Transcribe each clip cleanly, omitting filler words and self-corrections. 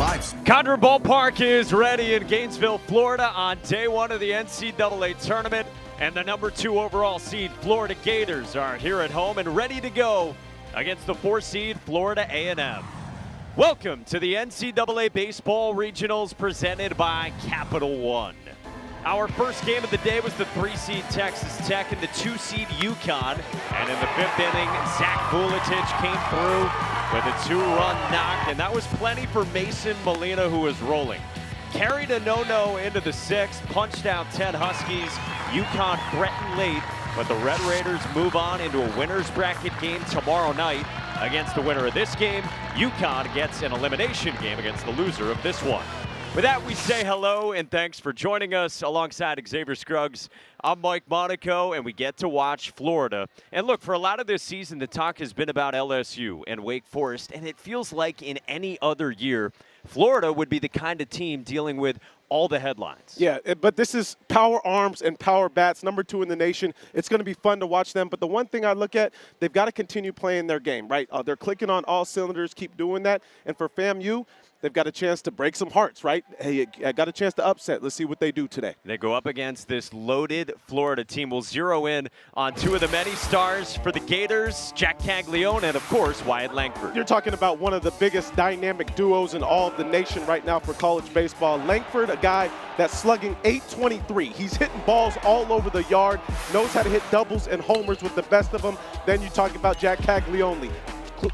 live. Condor Ballpark is ready in Gainesville, Florida on day one of the NCAA tournament. And the number 2 overall seed Florida Gators are here at home and ready to go against the 4 seed Florida A&M. Welcome to the NCAA Baseball Regionals presented by Capital One. Our first game of the day was the 3 seed Texas Tech and the 2 seed UConn. And in the 5th inning, Zach Caglianone came through with a 2-run knock, and that was plenty for Mason Molina, who was rolling. Carried a no-no into the 6th, punched out 10 Huskies. UConn threatened late, but the Red Raiders move on into a winner's bracket game tomorrow night. Against the winner of this game, UConn gets an elimination game against the loser of this one. With that, we say hello and thanks for joining us alongside Xavier Scruggs. I'm Mike Monaco, and we get to watch Florida. And look, for a lot of this season, the talk has been about LSU and Wake Forest, and it feels like in any other year, Florida would be the kind of team dealing with all the headlines. Yeah, but this is power arms and power bats, number 2 in the nation. It's going to be fun to watch them. But the one thing I look at, they've got to continue playing their game, right? They're clicking on all cylinders, keep doing that. And for FAMU, they've got a chance to break some hearts, right? Hey, I got a chance to upset. Let's see what they do today. They go up against this loaded Florida team. We'll zero in on 2 of the many stars for the Gators, Jac Caglianone, and of course, Wyatt Langford. You're talking about one of the biggest dynamic duos in all of the nation right now for college baseball. Langford, a guy that's slugging .823. He's hitting balls all over the yard, knows how to hit doubles and homers with the best of them. Then you talk about Jac Caglianone,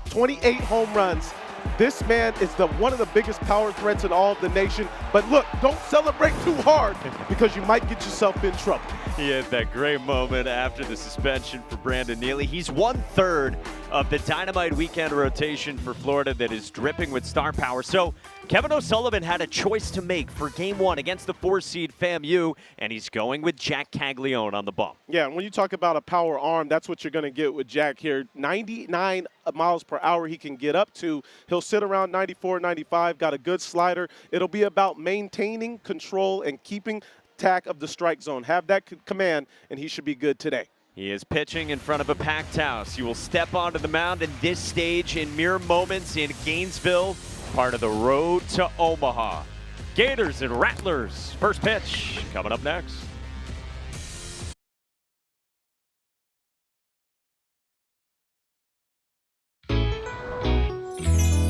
28 home runs. This man is one of the biggest power threats in all of the nation. But look, don't celebrate too hard because you might get yourself in trouble. He had that great moment after the suspension for Brandon Neely. He's 1/3 of the dynamite weekend rotation for Florida that is dripping with star power. So Kevin O'Sullivan had a choice to make for game 1 against the 4 seed FAMU, and he's going with Jac Caglianone on the bump. Yeah, and when you talk about a power arm, that's what you're going to get with Jack here. 99 miles per hour he can get up to. He'll sit around 94, 95, got a good slider. It'll be about maintaining control and keeping track of the strike zone. Have that command, and he should be good today. He is pitching in front of a packed house. He will step onto the mound in this stage in mere moments in Gainesville, part of the road to Omaha. Gators and Rattlers, first pitch coming up next.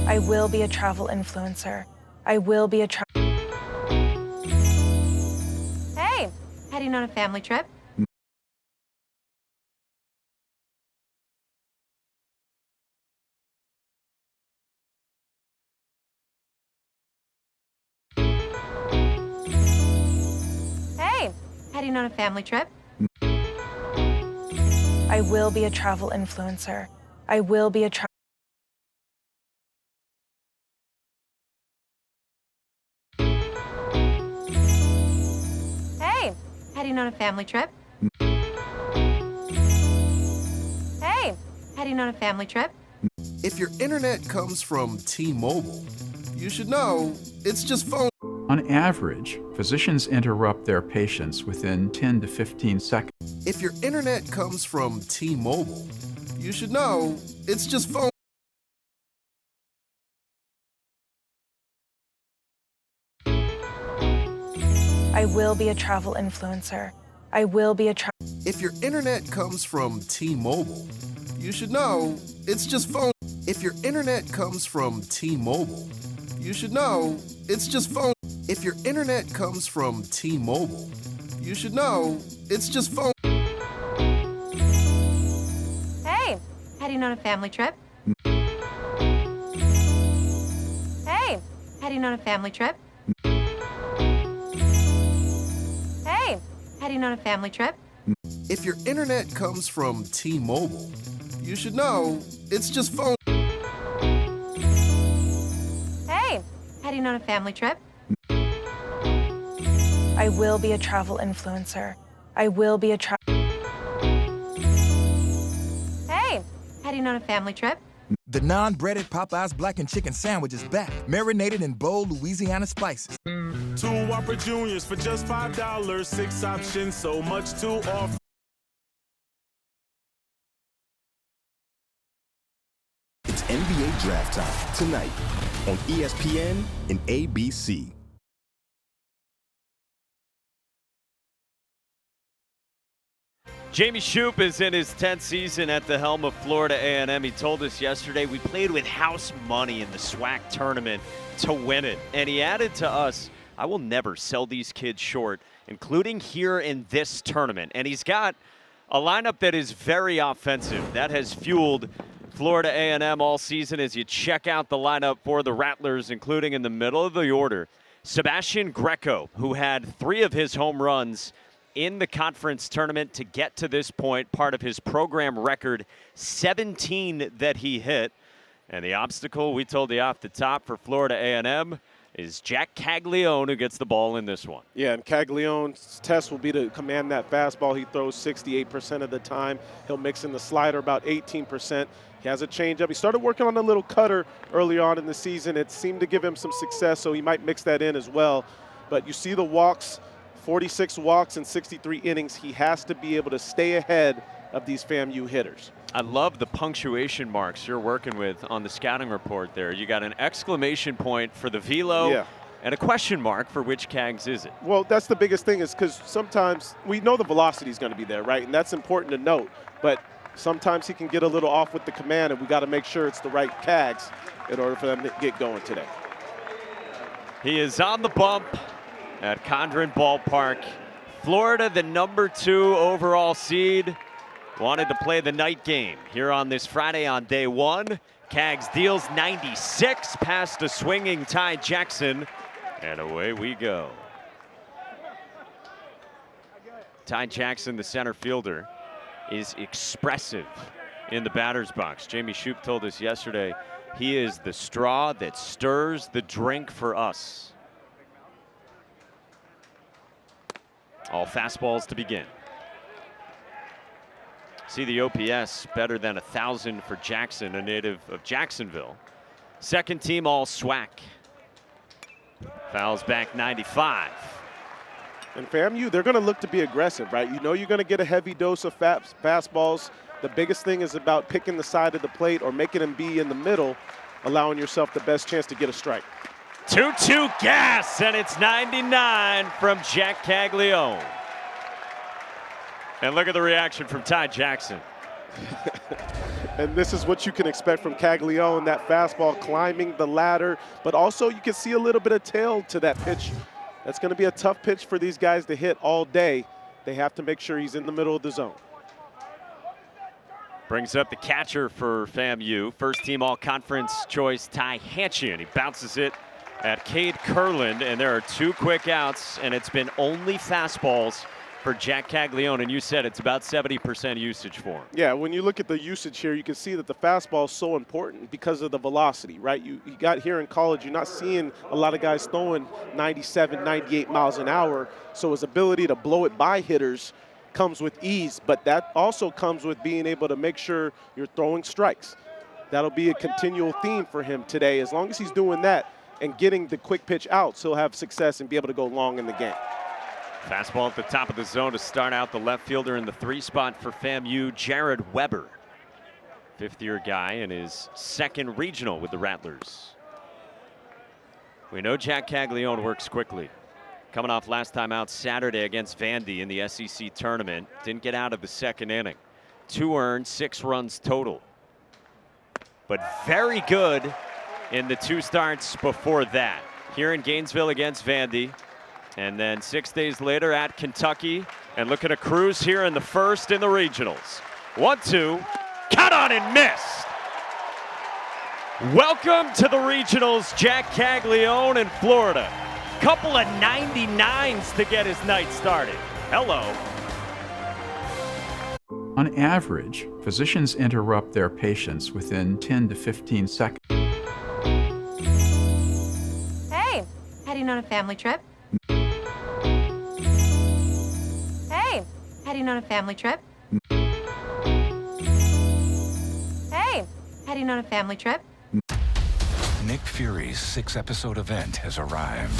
I will be a travel influencer. I will be a Hey, heading on a family trip? Hey, heading on a family trip? I will be a travel influencer. I will be a Hey, heading on a family trip? Hey, heading on a family trip? If your internet comes from T-Mobile, you should know it's just phone. On average, physicians interrupt their patients within 10 to 15 seconds. If your internet comes from T-Mobile, you should know it's just phone. I will be a travel influencer. I will be a If your internet comes from T-Mobile, you should know it's just phone. If your internet comes from T-Mobile, you should know it's just phone. If your internet comes from T-Mobile, you should know it's just phone. Hey, heading on a family trip? Hey, heading on a family trip? Hey, heading on a family trip? If your internet comes from T-Mobile, you should know it's just phone. Hey, heading on a family trip? I will be a travel influencer. I will be a Hey, heading on a family trip? The non-breaded Popeyes Black and Chicken Sandwich is back, marinated in bold Louisiana spices. 2 Whopper Juniors for just $5, 6 options, so much to offer. It's NBA Draft Time, tonight on ESPN and ABC. Jamie Shoup is in his 10th season at the helm of Florida A&M. He told us yesterday we played with house money in the SWAC tournament to win it. And he added to us, I will never sell these kids short, including here in this tournament. And he's got a lineup that is very offensive. That has fueled Florida A&M all season as you check out the lineup for the Rattlers, including in the middle of the order, Sebastian Greco, who had 3 of his home runs in the conference tournament to get to this point, part of his program record, 17 that he hit. And the obstacle, we told you off the top, for Florida A&M is Jac Caglianone, who gets the ball in this one. Yeah, and Caglianone's test will be to command that fastball. He throws 68% of the time. He'll mix in the slider about 18%. He has a changeup. He started working on a little cutter early on in the season. It seemed to give him some success, so he might mix that in as well. But you see the walks, 46 walks in 63 innings. He has to be able to stay ahead of these FAMU hitters. I love the punctuation marks you're working with on the scouting report there. You got an exclamation point for the velo and a question mark for which Cags is it. Well, that's the biggest thing, is because sometimes we know the velocity is going to be there, right? And that's important to note. But sometimes he can get a little off with the command, and we got to make sure it's the right Cags in order for them to get going today. He is on the bump at Condren Ballpark. Florida, the #2 overall seed, wanted to play the night game here on this Friday on day 1. Cags deals 96 past a swinging Ty Jackson, and away we go. Ty Jackson, the center fielder, is expressive in the batter's box. Jamie Shoup told us yesterday he is the straw that stirs the drink for us. All fastballs to begin. See the OPS better than 1,000 for Jackson, a native of Jacksonville. Second team all SWAC. Fouls back 95. And FAMU, they're going to look to be aggressive, right? You know you're going to get a heavy dose of fastballs. The biggest thing is about picking the side of the plate or making them be in the middle, allowing yourself the best chance to get a strike. 2-2 gas, and it's 99 from Jac Caglianone. And look at the reaction from Ty Jackson. And this is what you can expect from Caglianone, that fastball climbing the ladder, but also you can see a little bit of tail to that pitch. That's going to be a tough pitch for these guys to hit all day. They have to make sure he's in the middle of the zone. Brings up the catcher for FAMU. First team all-conference choice, Ty Hanchian. He bounces it at Cade Kurland, and there are 2 quick outs, and it's been only fastballs for Jac Caglianone, and you said it's about 70% usage for him. Yeah, when you look at the usage here, you can see that the fastball is so important because of the velocity, right? You got here in college, you're not seeing a lot of guys throwing 97, 98 miles an hour, so his ability to blow it by hitters comes with ease, but that also comes with being able to make sure you're throwing strikes. That'll be a continual theme for him today. As long as he's doing that and getting the quick pitch outs, he'll have success and be able to go long in the game. Fastball at the top of the zone to start out the left fielder in the 3 spot for FAMU, Jared Weber. 5th-year guy in his 2nd regional with the Rattlers. We know Jac Caglianone works quickly. Coming off last time out Saturday against Vandy in the SEC tournament. Didn't get out of the 2nd inning. 2 earned, 6 runs total. But very good in the 2 starts before that. Here in Gainesville against Vandy. And then 6 days later at Kentucky. And look at a cruise here in the 1st in the regionals. 1-2, cut on and missed. Welcome to the regionals, Jac Caglianone in Florida. Couple of 99s to get his night started. Hello. On average, physicians interrupt their patients within 10 to 15 seconds. Hey, heading on a family trip? Hey, heading on a family trip? Hey, heading on a family trip? Nick Fury's 6-episode event has arrived.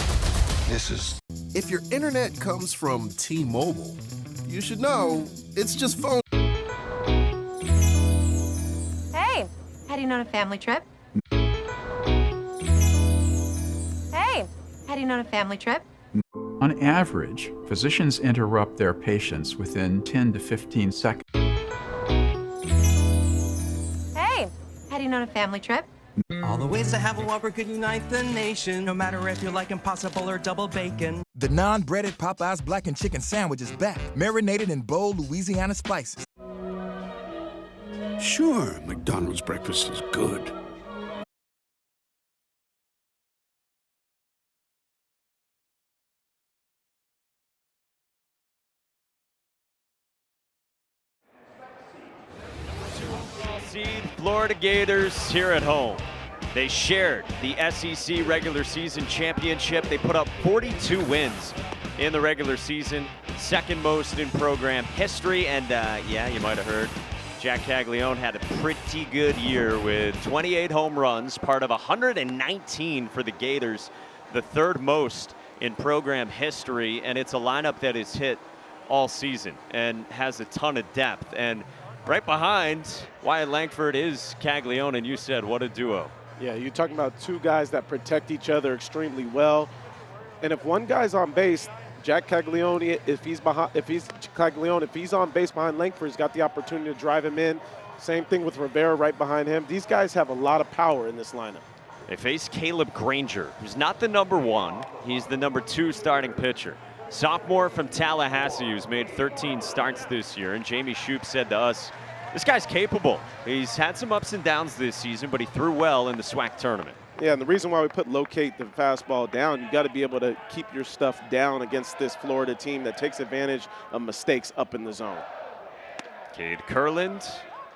This is... If your internet comes from T-Mobile, you should know it's just phone. Hey, heading on a family trip? Heading on a family trip? On average, physicians interrupt their patients within 10 to 15 seconds. Hey, heading on a family trip? All the ways to have a Whopper could unite the nation, no matter if you like Impossible or double bacon. The non-breaded Popeyes blackened chicken sandwich is back, marinated in bold Louisiana spices. Sure, McDonald's breakfast is good. Seed Florida Gators here at home. They shared the SEC regular season championship. They put up 42 wins in the regular season, second most in program history. And yeah, you might have heard, Jac Caglianone had a pretty good year with 28 home runs, part of 119 for the Gators, the third most in program history. And it's a lineup that is hit all season and has a ton of depth. And right behind Wyatt Langford is Caglianone, and you said what a duo. Yeah, you're talking about two guys that protect each other extremely well. And if one guy's on base, Jac Caglianone, if he's on base behind Langford, he's got the opportunity to drive him in. Same thing with Rivera right behind him. These guys have a lot of power in this lineup. They face Caleb Granger, who's not the number one. He's the number 2 starting pitcher. Sophomore from Tallahassee who's made 13 starts this year. And Jamie Shoup said to us, this guy's capable. He's had some ups and downs this season, but he threw well in the SWAC tournament. Yeah, and the reason why we put locate the fastball down, you got to be able to keep your stuff down against this Florida team that takes advantage of mistakes up in the zone. Cade Kurland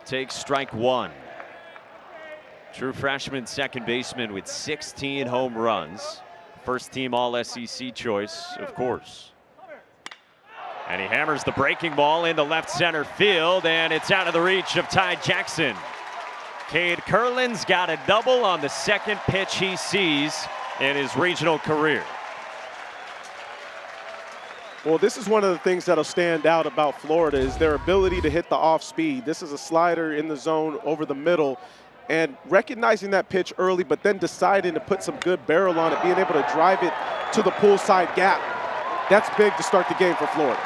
takes strike 1. True freshman second baseman with 16 home runs. First team All-SEC choice, of course. And he hammers the breaking ball into left center field, and it's out of the reach of Ty Jackson. Cade Kurland's got a double on the second pitch he sees in his regional career. Well, this is one of the things that'll stand out about Florida is their ability to hit the off speed. This is a slider in the zone over the middle, and recognizing that pitch early, but then deciding to put some good barrel on it, being able to drive it to the pull side gap. That's big to start the game for Florida.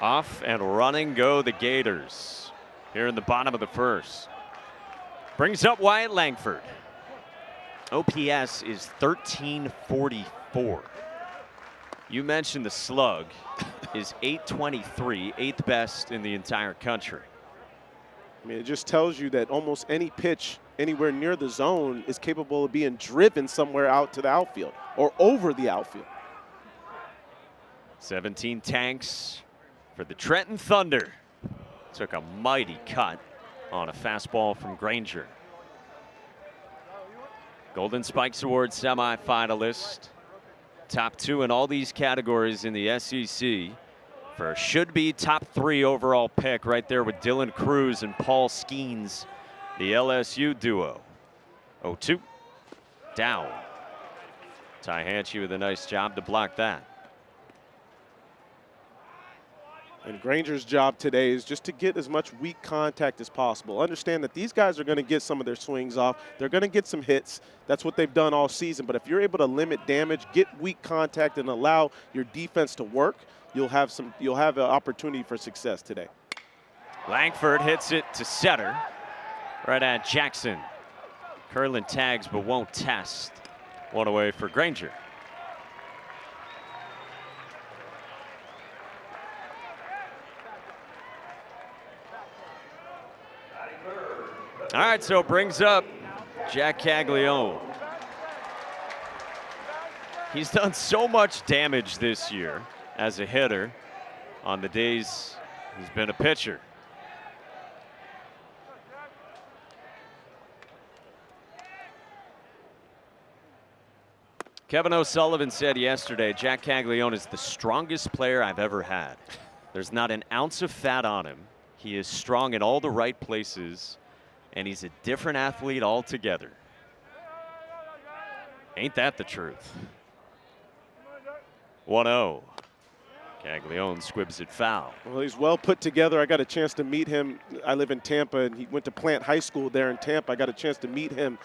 Off and running go the Gators here in the bottom of the first. Brings up Wyatt Langford. OPS is 1344. You mentioned the slug is 823, 8th best in the entire country. I mean, it just tells you that almost any pitch anywhere near the zone is capable of being driven somewhere out to the outfield or over the outfield. 17 tanks for the Trenton Thunder. Took a mighty cut on a fastball from Granger. Golden Spikes Award semifinalist. Top 2 in all these categories in the SEC. For a should-be top 3 overall pick right there with Dylan Cruz and Paul Skeens, the LSU duo. 0-2, down. Ty Hanchey with a nice job to block that. And Granger's job today is just to get as much weak contact as possible. Understand that these guys are going to get some of their swings off. They're going to get some hits. That's what they've done all season. But if you're able to limit damage, get weak contact, and allow your defense to work, you'll have an opportunity for success today. Langford hits it to center, right at Jackson. Kurland tags but won't test. One away for Granger. All right, so it brings up Jac Caglianone. He's done so much damage this year as a hitter on the days he's been a pitcher. Kevin O'Sullivan said yesterday, Jac Caglianone is the strongest player I've ever had. There's not an ounce of fat on him. He is strong in all the right places, and he's a different athlete altogether. Ain't that the truth? 1-0. Caglianone squibs it foul. Well, he's well put together. I got a chance to meet him. I live in Tampa, and he went to Plant High School there in Tampa. I got a chance to meet him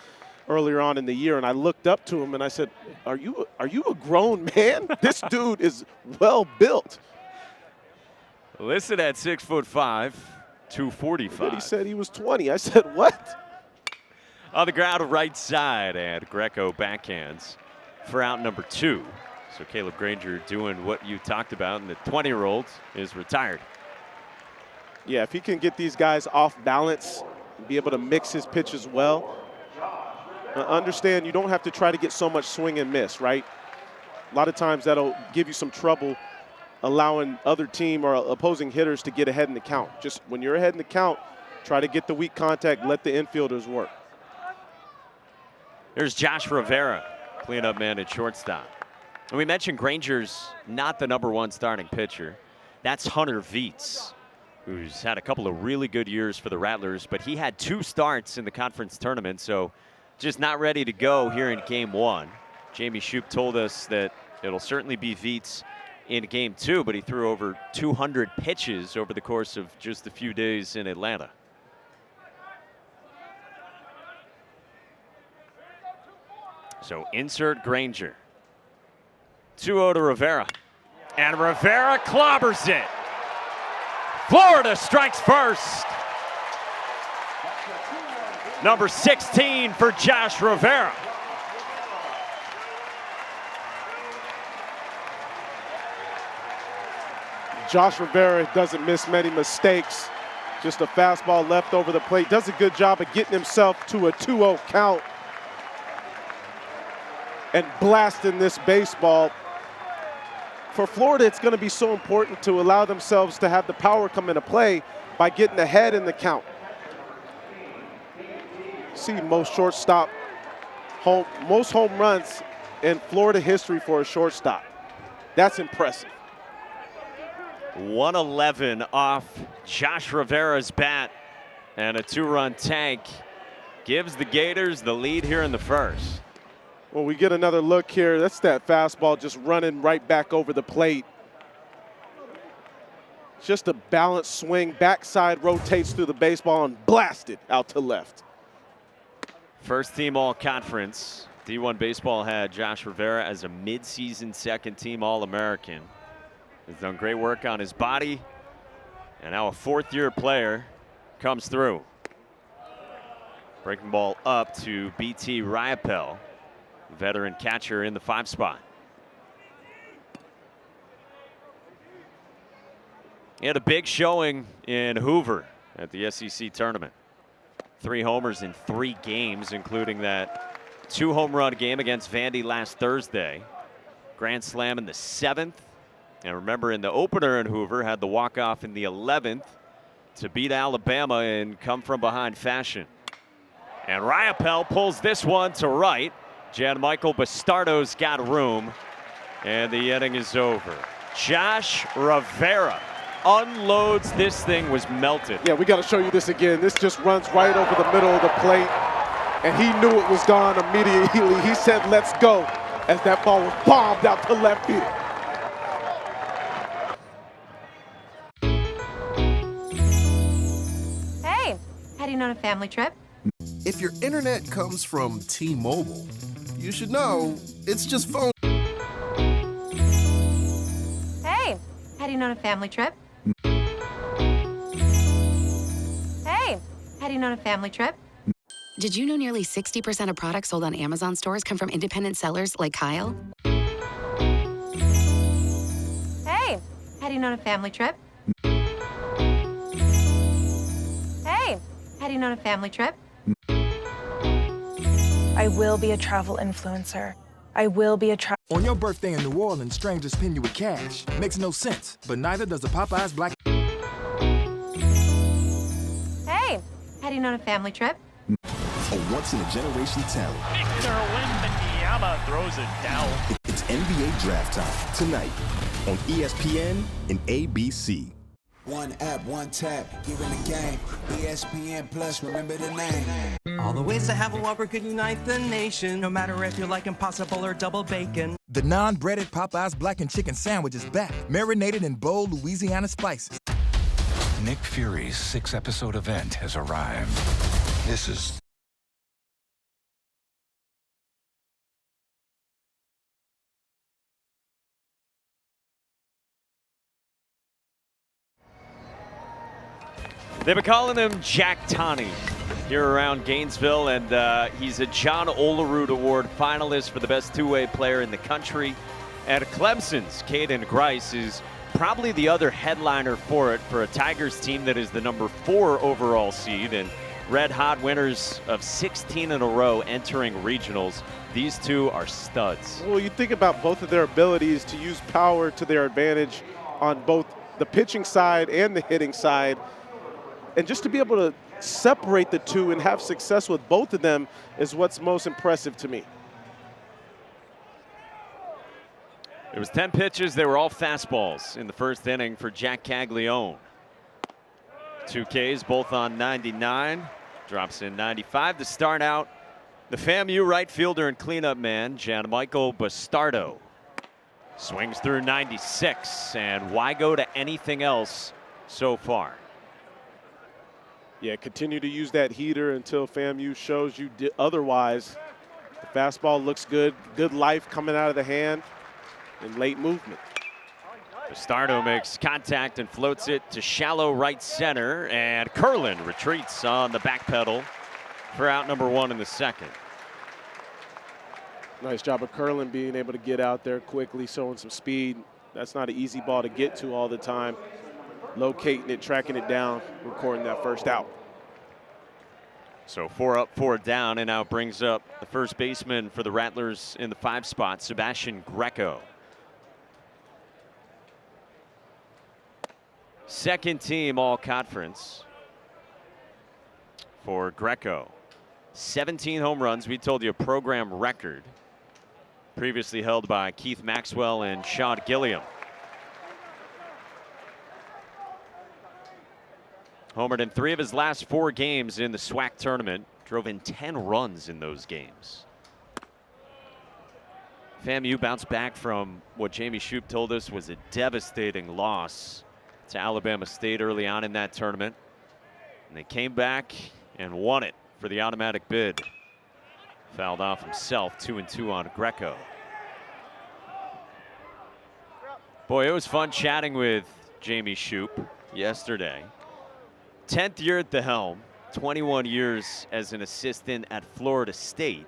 earlier on in the year, and I looked up to him and I said, are you a grown man? This dude is well built. Listed at 6'5", 245. But he said he was 20. I said, what? On the ground right side, and Greco backhands for out number 2. So Caleb Granger doing what you talked about, and the 20-year-old is retired. Yeah, if he can get these guys off balance, be able to mix his pitch as well. Understand you don't have to try to get so much swing and miss, right? A lot of times that'll give you some trouble allowing other team or opposing hitters to get ahead in the count. Just when you're ahead in the count, try to get the weak contact, let the infielders work. There's Josh Rivera, cleanup man at shortstop. And we mentioned Granger's not the #1 starting pitcher. That's Hunter Viets, who's had a couple of really good years for the Rattlers, but he had 2 starts in the conference tournament, so just not ready to go here in Game 1. Jamie Shoup told us that it'll certainly be Viets in Game 2, but he threw over 200 pitches over the course of just a few days in Atlanta. So insert Granger. 2-0 to Rivera. And Rivera clobbers it. Florida strikes first. Number 16 for Josh Rivera. Josh Rivera doesn't miss many mistakes. Just a fastball left over the plate. Does a good job of getting himself to a 2-0 count and blasting this baseball. For Florida, it's going to be so important to allow themselves to have the power come into play by getting ahead in the count. See most most home runs in Florida history for a shortstop. That's impressive. 111 off Josh Rivera's bat, and a 2-run tank gives the Gators the lead here in the first. Well, we get another look here. That's that fastball just running right back over the plate. Just a balanced swing, backside rotates through the baseball and blasted out to left. First team all-conference. D1 Baseball had Josh Rivera as a mid-season second-team All-American. He's done great work on his body, and now a 4th-year player comes through. Breaking ball up to BT Riopel, veteran catcher in the 5 spot. He had a big showing in Hoover at the SEC tournament. 3 homers in 3 games, including that 2-home-run game against Vandy last Thursday. Grand slam in the 7th. And remember, in the opener in Hoover, had the walk-off in the 11th to beat Alabama in come-from-behind fashion. And Riopel pulls this one to right. Gianmichael Bastardo's got room, and the inning is over. Josh Rivera unloads. This thing was melted. Yeah, we got to show you this again. This just runs right over the middle of the plate, and he knew it was gone immediately. He said, let's go, as that ball was bombed out to left field. Hey, heading on a family trip? If your internet comes from T-Mobile, you should know it's just phone. Hey, heading on a family trip? Hey, heading on a family trip? Did you know nearly 60% of products sold on Amazon stores come from independent sellers like Kyle? Hey, heading on a family trip? Hey, heading on a family trip? I will be a travel influencer. I will be a On your birthday in New Orleans, strangers pin you with cash. Makes no sense, but neither does the Popeyes Black. Hey, heading on a family trip? A once-in-a-generation talent. Victor Wembanyama throws it down. It's NBA draft time tonight on ESPN and ABC. One app, one tap, you're in the game. ESPN Plus, remember the name. All the ways to have a Whopper could unite the nation, no matter if you like Impossible or double bacon. The non-breaded Popeyes blackened chicken sandwich is back, marinated in bold Louisiana spices. Nick Fury's 6-episode event has arrived. This is They've been calling him Jack Tani here around Gainesville, and he's a John Olerud Award finalist for the best two-way player in the country. And Clemson's Caden Grice is probably the other headliner for it, for a Tigers team that is the number 4 overall seed and red-hot winners of 16 in a row entering regionals. These two are studs. Well, you think about both of their abilities to use power to their advantage on both the pitching side and the hitting side. And just to be able to separate the two and have success with both of them is what's most impressive to me. It was 10 pitches. They were all fastballs in the first inning for Jac Caglianone. 2 Ks, both on 99. Drops in 95 to start out. The FAMU right fielder and cleanup man, Gianmichael Bastardo. Swings through 96, and why go to anything else so far? Yeah, continue to use that heater until FAMU shows you otherwise. The fastball looks good. Good life coming out of the hand and late movement. Bastardo makes contact and floats it to shallow right center, and Curlin retreats on the back pedal for out number 1 in the second. Nice job of Curlin being able to get out there quickly, showing some speed. That's not an easy ball to get to all the time. Locating it, tracking it down, recording that first out. So 4 up, 4 down, and now brings up the first baseman for the Rattlers in the 5 spot, Sebastian Greco. Second team all conference for Greco. 17 home runs. We told you a program record previously held by Keith Maxwell and Sean Gilliam. Homered in 3 of his last 4 games in the SWAC tournament. Drove in 10 runs in those games. FAMU bounced back from what Jamie Shoup told us was a devastating loss to Alabama State early on in that tournament. And they came back and won it for the automatic bid. Fouled off himself, 2-2 on Greco. Boy, it was fun chatting with Jamie Shoup yesterday. 10th year at the helm, 21 years as an assistant at Florida State.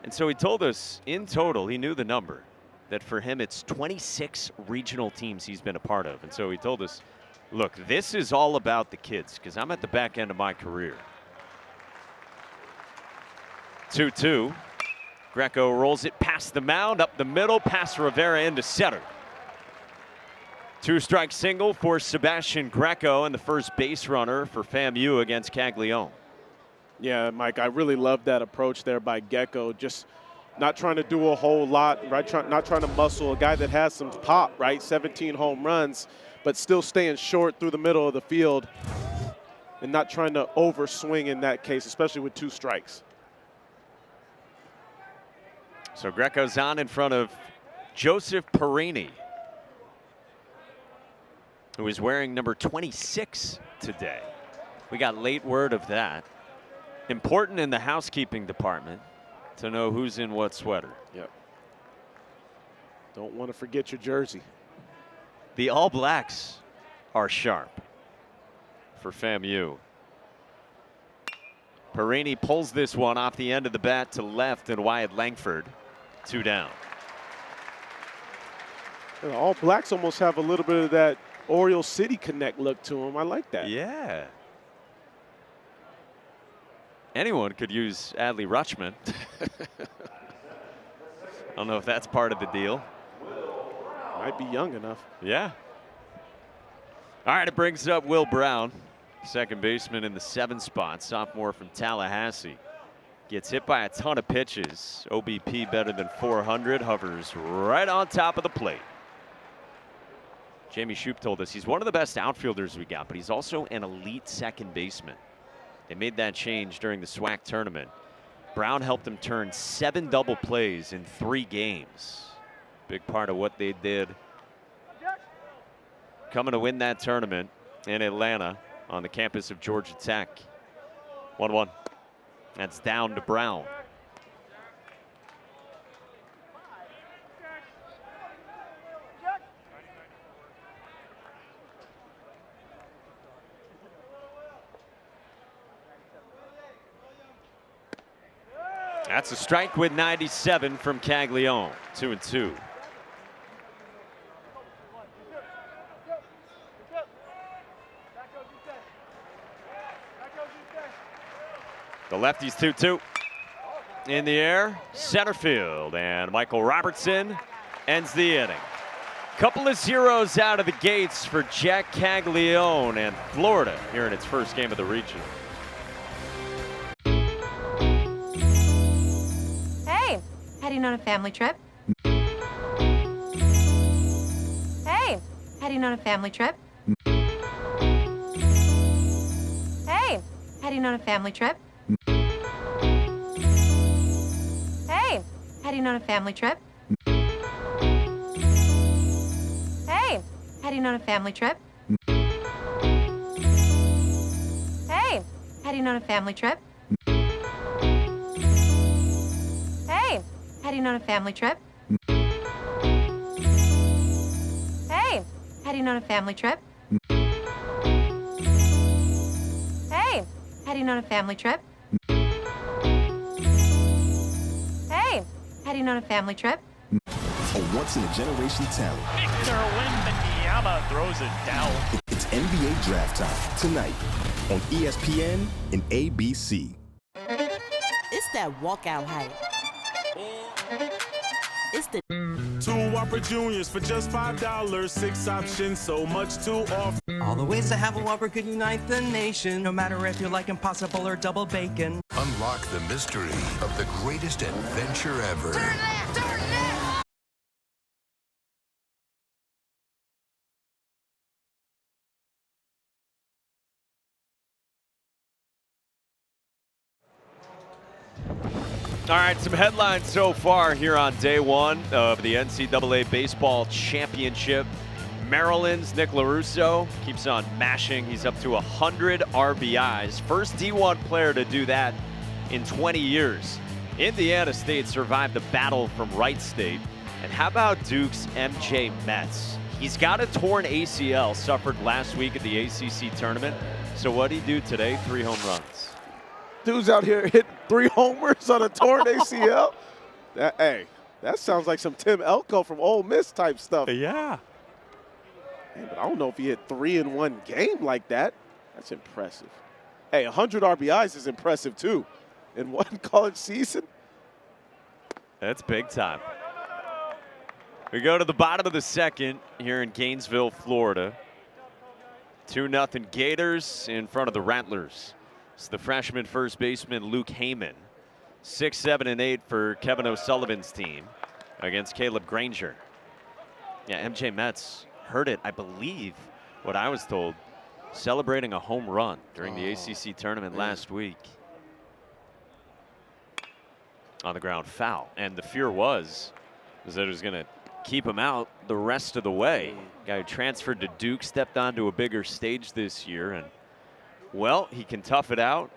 And so he told us in total, he knew the number, that for him it's 26 regional teams he's been a part of. And so he told us, look, this is all about the kids because I'm at the back end of my career. 2-2. Greco rolls it past the mound, up the middle, past Rivera into center. 2-strike single for Sebastian Greco and the first base runner for FAMU against Caglianone. Yeah, Mike, I really love that approach there by Greco. Just not trying to do a whole lot, right? Not trying to muscle. A guy that has some pop, right? 17 home runs, but still staying short through the middle of the field and not trying to overswing in that case, especially with 2 strikes. So Greco's on in front of Joseph Perini, who is wearing number 26 today. We got late word of that. Important in the housekeeping department to know who's in what sweater. Yep. Don't want to forget your jersey. The All Blacks are sharp for FAMU. Perini pulls this one off the end of the bat to left, and Wyatt Langford 2 down. You know, All Blacks almost have a little bit of that Oriole City Connect look to them. I like that. Yeah. Anyone could use Adley Rutschman. I don't know if that's part of the deal. Might be young enough. Yeah. All right, it brings up Will Brown, second baseman in the 7 spot, sophomore from Tallahassee. Gets hit by a ton of pitches. OBP better than 400, hovers right on top of the plate. Jamie Shoup told us he's one of the best outfielders we got, but he's also an elite second baseman. They made that change during the SWAC tournament. Brown helped him turn 7 double plays in 3 games. Big part of what they did. Coming to win that tournament in Atlanta on the campus of Georgia Tech. 1-1. That's down to Brown. That's a strike with 97 from Caglianone. 2-2. The lefty's 2-2. In the air, center field, and Michael Robertson ends the inning. Couple of zeros out of the gates for Jac Caglianone and Florida here in its first game of the regional. Hey, heading on a family trip? Hey, heading on a family trip? Hey, heading on a family trip? Hey, heading on a family trip? Hey, heading on a family trip? Hey, heading on a family trip? Hey, heading on a family trip? Hey, heading on a family trip? Hey, heading on a family trip? Hey, heading on a family trip? A once-in-a-generation talent. Victor Wembanyama throws it down. It's NBA draft time tonight on ESPN and ABC. It's that walkout hype. It's the 2 Whopper Juniors for just $5. 6 options, so much to offer. All the ways to have a Whopper could unite the nation, no matter if you like impossible or double bacon. Unlock the mystery of the greatest adventure ever. Turn left, turn left. All right, some headlines so far here on day one of the NCAA Baseball Championship. Maryland's Nick LaRusso keeps on mashing. He's up to 100 RBIs. First D1 player to do that in 20 years. Indiana State survived the battle from Wright State. And how about Duke's MJ Metz? He's got a torn ACL, suffered last week at the ACC tournament. So what did he do today? 3 home runs. Dude's out here hitting 3 homers on a torn ACL. Hey, that sounds like some Tim Elko from Ole Miss type stuff. Yeah. Man, but I don't know if he hit 3 in one game like that. That's impressive. Hey, 100 RBIs is impressive too in one college season. That's big time. We go to the bottom of the second here in Gainesville, Florida. 2-0 Gators in front of the Rattlers. It's the freshman first baseman Luke Heyman. 6, 7, and 8 for Kevin O'Sullivan's team against Caleb Granger. Yeah, MJ Metz heard it, I believe, what I was told, celebrating a home run during the ACC tournament last week. On the ground, foul. And the fear was that it was going to keep him out the rest of the way. Guy who transferred to Duke, stepped onto a bigger stage this year, and well, he can tough it out,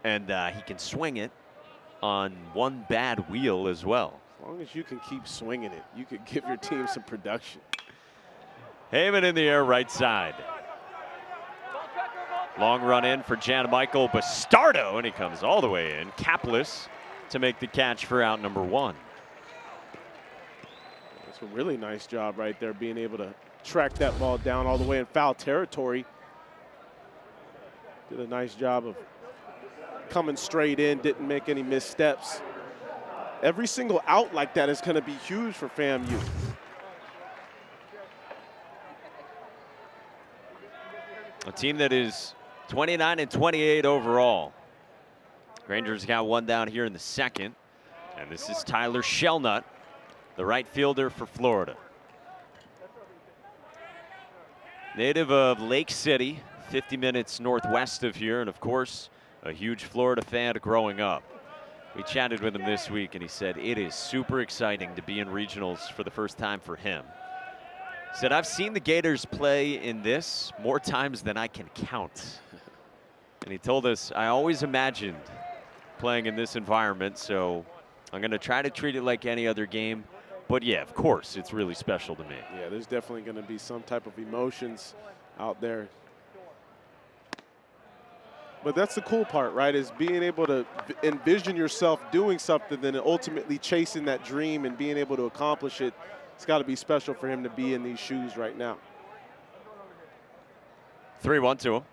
and he can swing it on one bad wheel as well. As long as you can keep swinging it, you could give your team some production. Heyman in the air, right side. Long run in for Michael Bastardo, and he comes all the way in. Capless to make the catch for out number 1. That's a really nice job right there, being able to track that ball down all the way in foul territory. Did a nice job of coming straight in, didn't make any missteps. Every single out like that is going to be huge for FAMU. A team that is 29 and 28 overall. Granger's got one down here in the second. And this is Tyler Shelnut, the right fielder for Florida. Native of Lake City, 50 minutes northwest of here, and of course, a huge Florida fan growing up. We chatted with him this week, and he said it is super exciting to be in regionals for the first time for him. He said, I've seen the Gators play in this more times than I can count. And he told us, I always imagined playing in this environment, so I'm going to try to treat it like any other game. But yeah, of course, it's really special to me. Yeah, there's definitely going to be some type of emotions out there. But that's the cool part, right, is being able to envision yourself doing something, then ultimately chasing that dream and being able to accomplish it. It's got to be special for him to be in these shoes right now. 3-1 to him.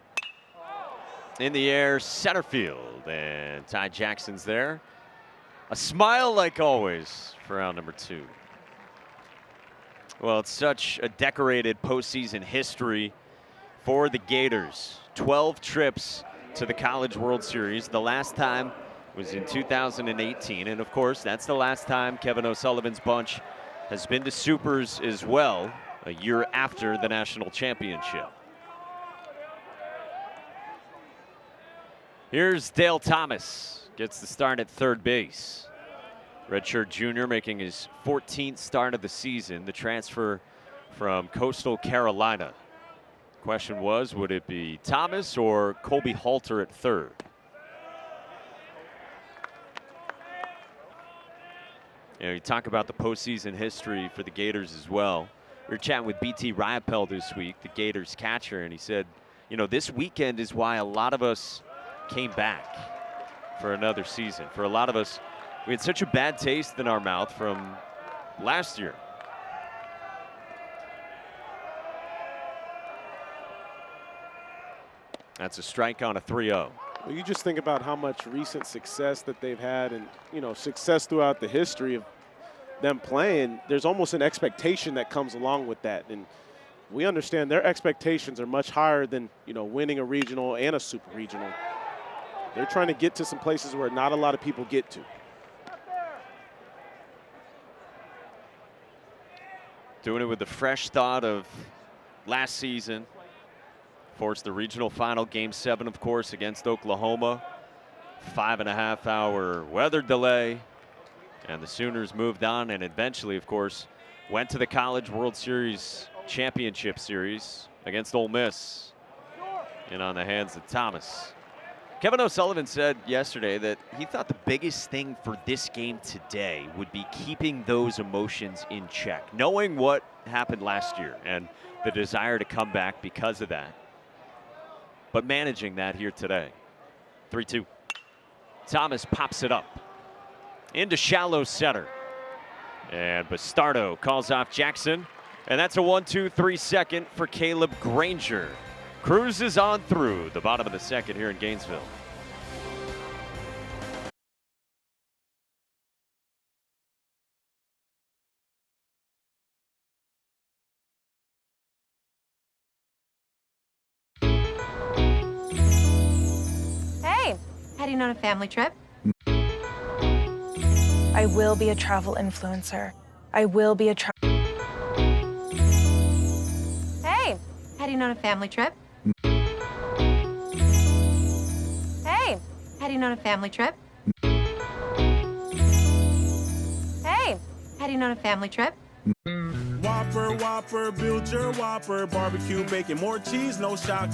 In the air, center field, and Ty Jackson's there. A smile like always for out number 2. Well, it's such a decorated postseason history for the Gators. 12 trips to the College World Series. The last time was in 2018, and of course, that's the last time Kevin O'Sullivan's bunch has been to Supers as well, a year after the national championship. Here's Dale Thomas, gets the start at third base. Redshirt junior making his 14th start of the season, the transfer from Coastal Carolina. Question was, would it be Thomas or Colby Halter at third? You know, you talk about the postseason history for the Gators as well. We were chatting with BT Riopel this week, the Gators catcher, and he said, you know, this weekend is why a lot of us came back for another season. For a lot of us, we had such a bad taste in our mouth from last year. That's a strike on a 3-0. Well, you just think about how much recent success that they've had and, you know, success throughout the history of them playing. There's almost an expectation that comes along with that. And we understand their expectations are much higher than, you know, winning a regional and a super regional. They're trying to get to some places where not a lot of people get to. Doing it with the fresh thought of last season. Forced the regional final, Game 7, of course, against Oklahoma. 5.5-hour weather delay. And the Sooners moved on and eventually, of course, went to the College World Series Championship Series against Ole Miss. In on the hands of Thomas. Kevin O'Sullivan said yesterday that he thought the biggest thing for this game today would be keeping those emotions in check, knowing what happened last year and the desire to come back because of that, but managing that here today. 3-2. Thomas pops it up into shallow center, and Bastardo calls off Jackson, and that's a 1-2-3 second for Caleb Granger. Cruises on through the bottom of the second here in Gainesville. Hey, heading on a family trip? I will be a travel influencer. I will be a Hey, heading on a family trip? Hey, heading on a family trip? Hey, heading on a family trip? Whopper, Whopper, build your Whopper. Barbecue, bacon, more cheese, no shock.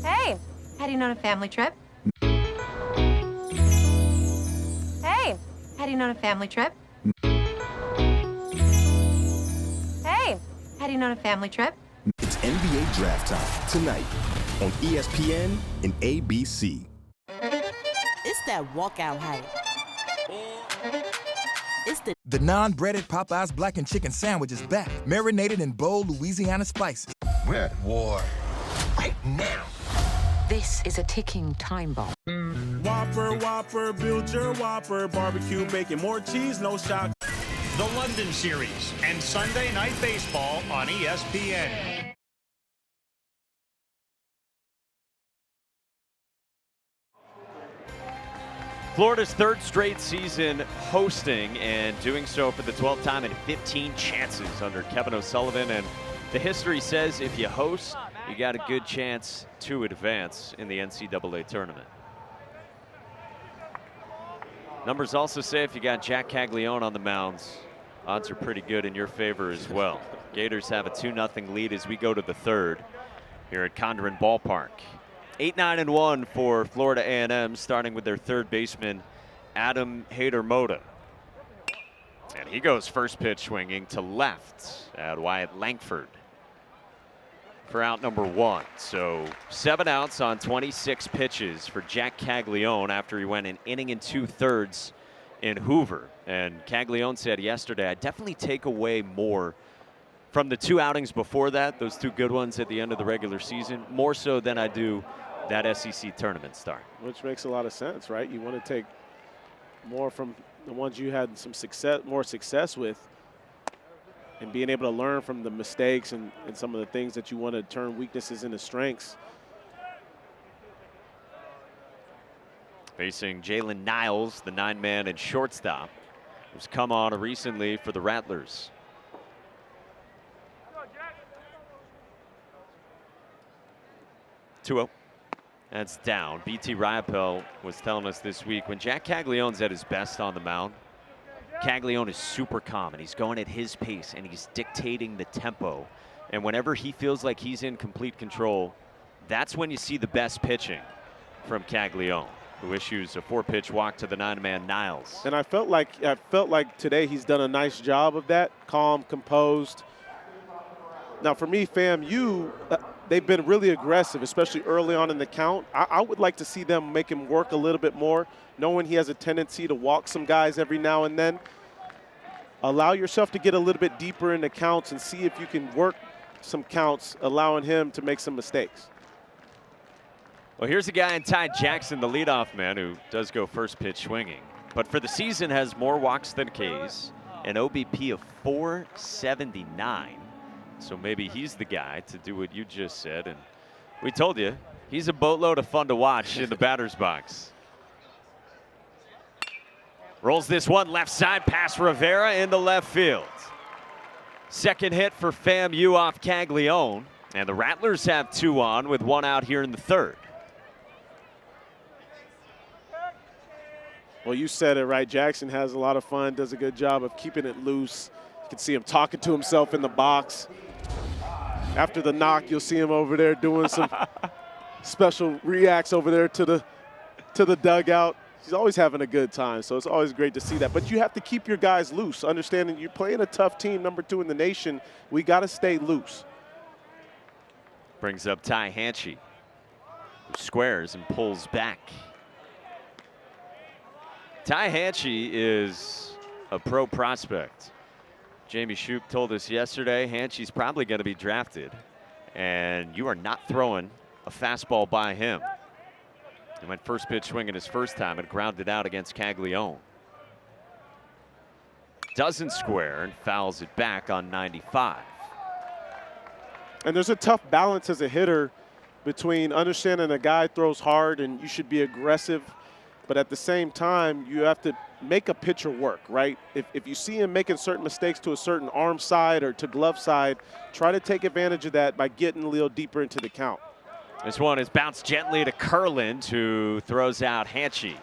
Hey, heading on a family trip? Hey, heading on a family trip? Hey, heading on a family trip? It's NBA Draft Time tonight on ESPN and ABC. It's that walkout hype. It's The non-breaded Popeyes blackened chicken sandwich is back, marinated in bold Louisiana spices. We're at war right now. This is a ticking time bomb. Whopper, Whopper, build your Whopper. Barbecue, bacon, more cheese, no shock. The London Series and Sunday Night Baseball on ESPN. Florida's third straight season hosting and doing so for the 12th time in 15 chances under Kevin O'Sullivan. And the history says if you host, you got a good chance to advance in the NCAA tournament. Numbers also say if you got Jac Caglianone on the mounds, odds are pretty good in your favor as well. Gators have a 2-0 lead as we go to the third here at Condren Ballpark. 8-9-1 for Florida A&M, starting with their third baseman, Adam Hader-Moda. And he goes first pitch swinging to left at Wyatt Langford. for out number 1. So 7 outs on 26 pitches for Jac Caglianone after he went an inning and 2/3 in Hoover. And Caglianone said yesterday, I definitely take away more from the 2 outings before that, those 2 good ones at the end of the regular season, more so than I do that SEC tournament start. Which makes a lot of sense, right? You want to take more from the ones you had some success, more success with, and being able to learn from the mistakes and some of the things that you want to turn weaknesses into strengths. Facing Jalen Niles, the 9-man and shortstop, who's come on recently for the Rattlers. Two-0. That's down. BT Riopel was telling us this week when Jac Caglianone's at his best on the mound, Caglianone is super calm and he's going at his pace and he's dictating the tempo. And whenever he feels like he's in complete control, that's when you see the best pitching from Caglianone, who issues a 4-pitch walk to the 9-man Niles. And I felt like today he's done a nice job of that, calm, composed. Now for me, FAMU, they've been really aggressive, especially early on in the count. I would like to see them make him work a little bit more, knowing he has a tendency to walk some guys every now and then. Allow yourself to get a little bit deeper in the counts and see if you can work some counts, allowing him to make some mistakes. Well, here's a guy in Ty Jackson, the leadoff man, who does go first pitch swinging, but for the season has more walks than Ks, an OBP of 479. So maybe he's the guy to do what you just said. And we told you, he's a boatload of fun to watch in the batter's box. Rolls this one left side past Rivera into left field. Second hit for FAMU off Caglianone. And the Rattlers have 2 on with 1 out here in the 3rd. Well, you said it right. Jackson has a lot of fun, does a good job of keeping it loose. You can see him talking to himself in the box. After the knock, you'll see him over there doing some special reacts over there to the dugout. He's always having a good time, so it's always great to see that. But you have to keep your guys loose, understanding you're playing a tough team, number 2 in the nation. We got to stay loose. Brings up Ty Hanchey, who squares and pulls back. Ty Hanchey is a pro prospect. Jamie Shoup told us yesterday Hanchey's probably going to be drafted, and you are not throwing a fastball by him. He went first pitch swinging his first time and grounded out against Caglianone. Doesn't square and fouls it back on 95. And there's a tough balance as a hitter between understanding a guy throws hard and you should be aggressive, but at the same time, you have to make a pitcher work, right? If you see him making certain mistakes to a certain arm side or to glove side, try to take advantage of that by getting a little deeper into the count. This one is bounced gently to Kurland, who throws out Hanchey.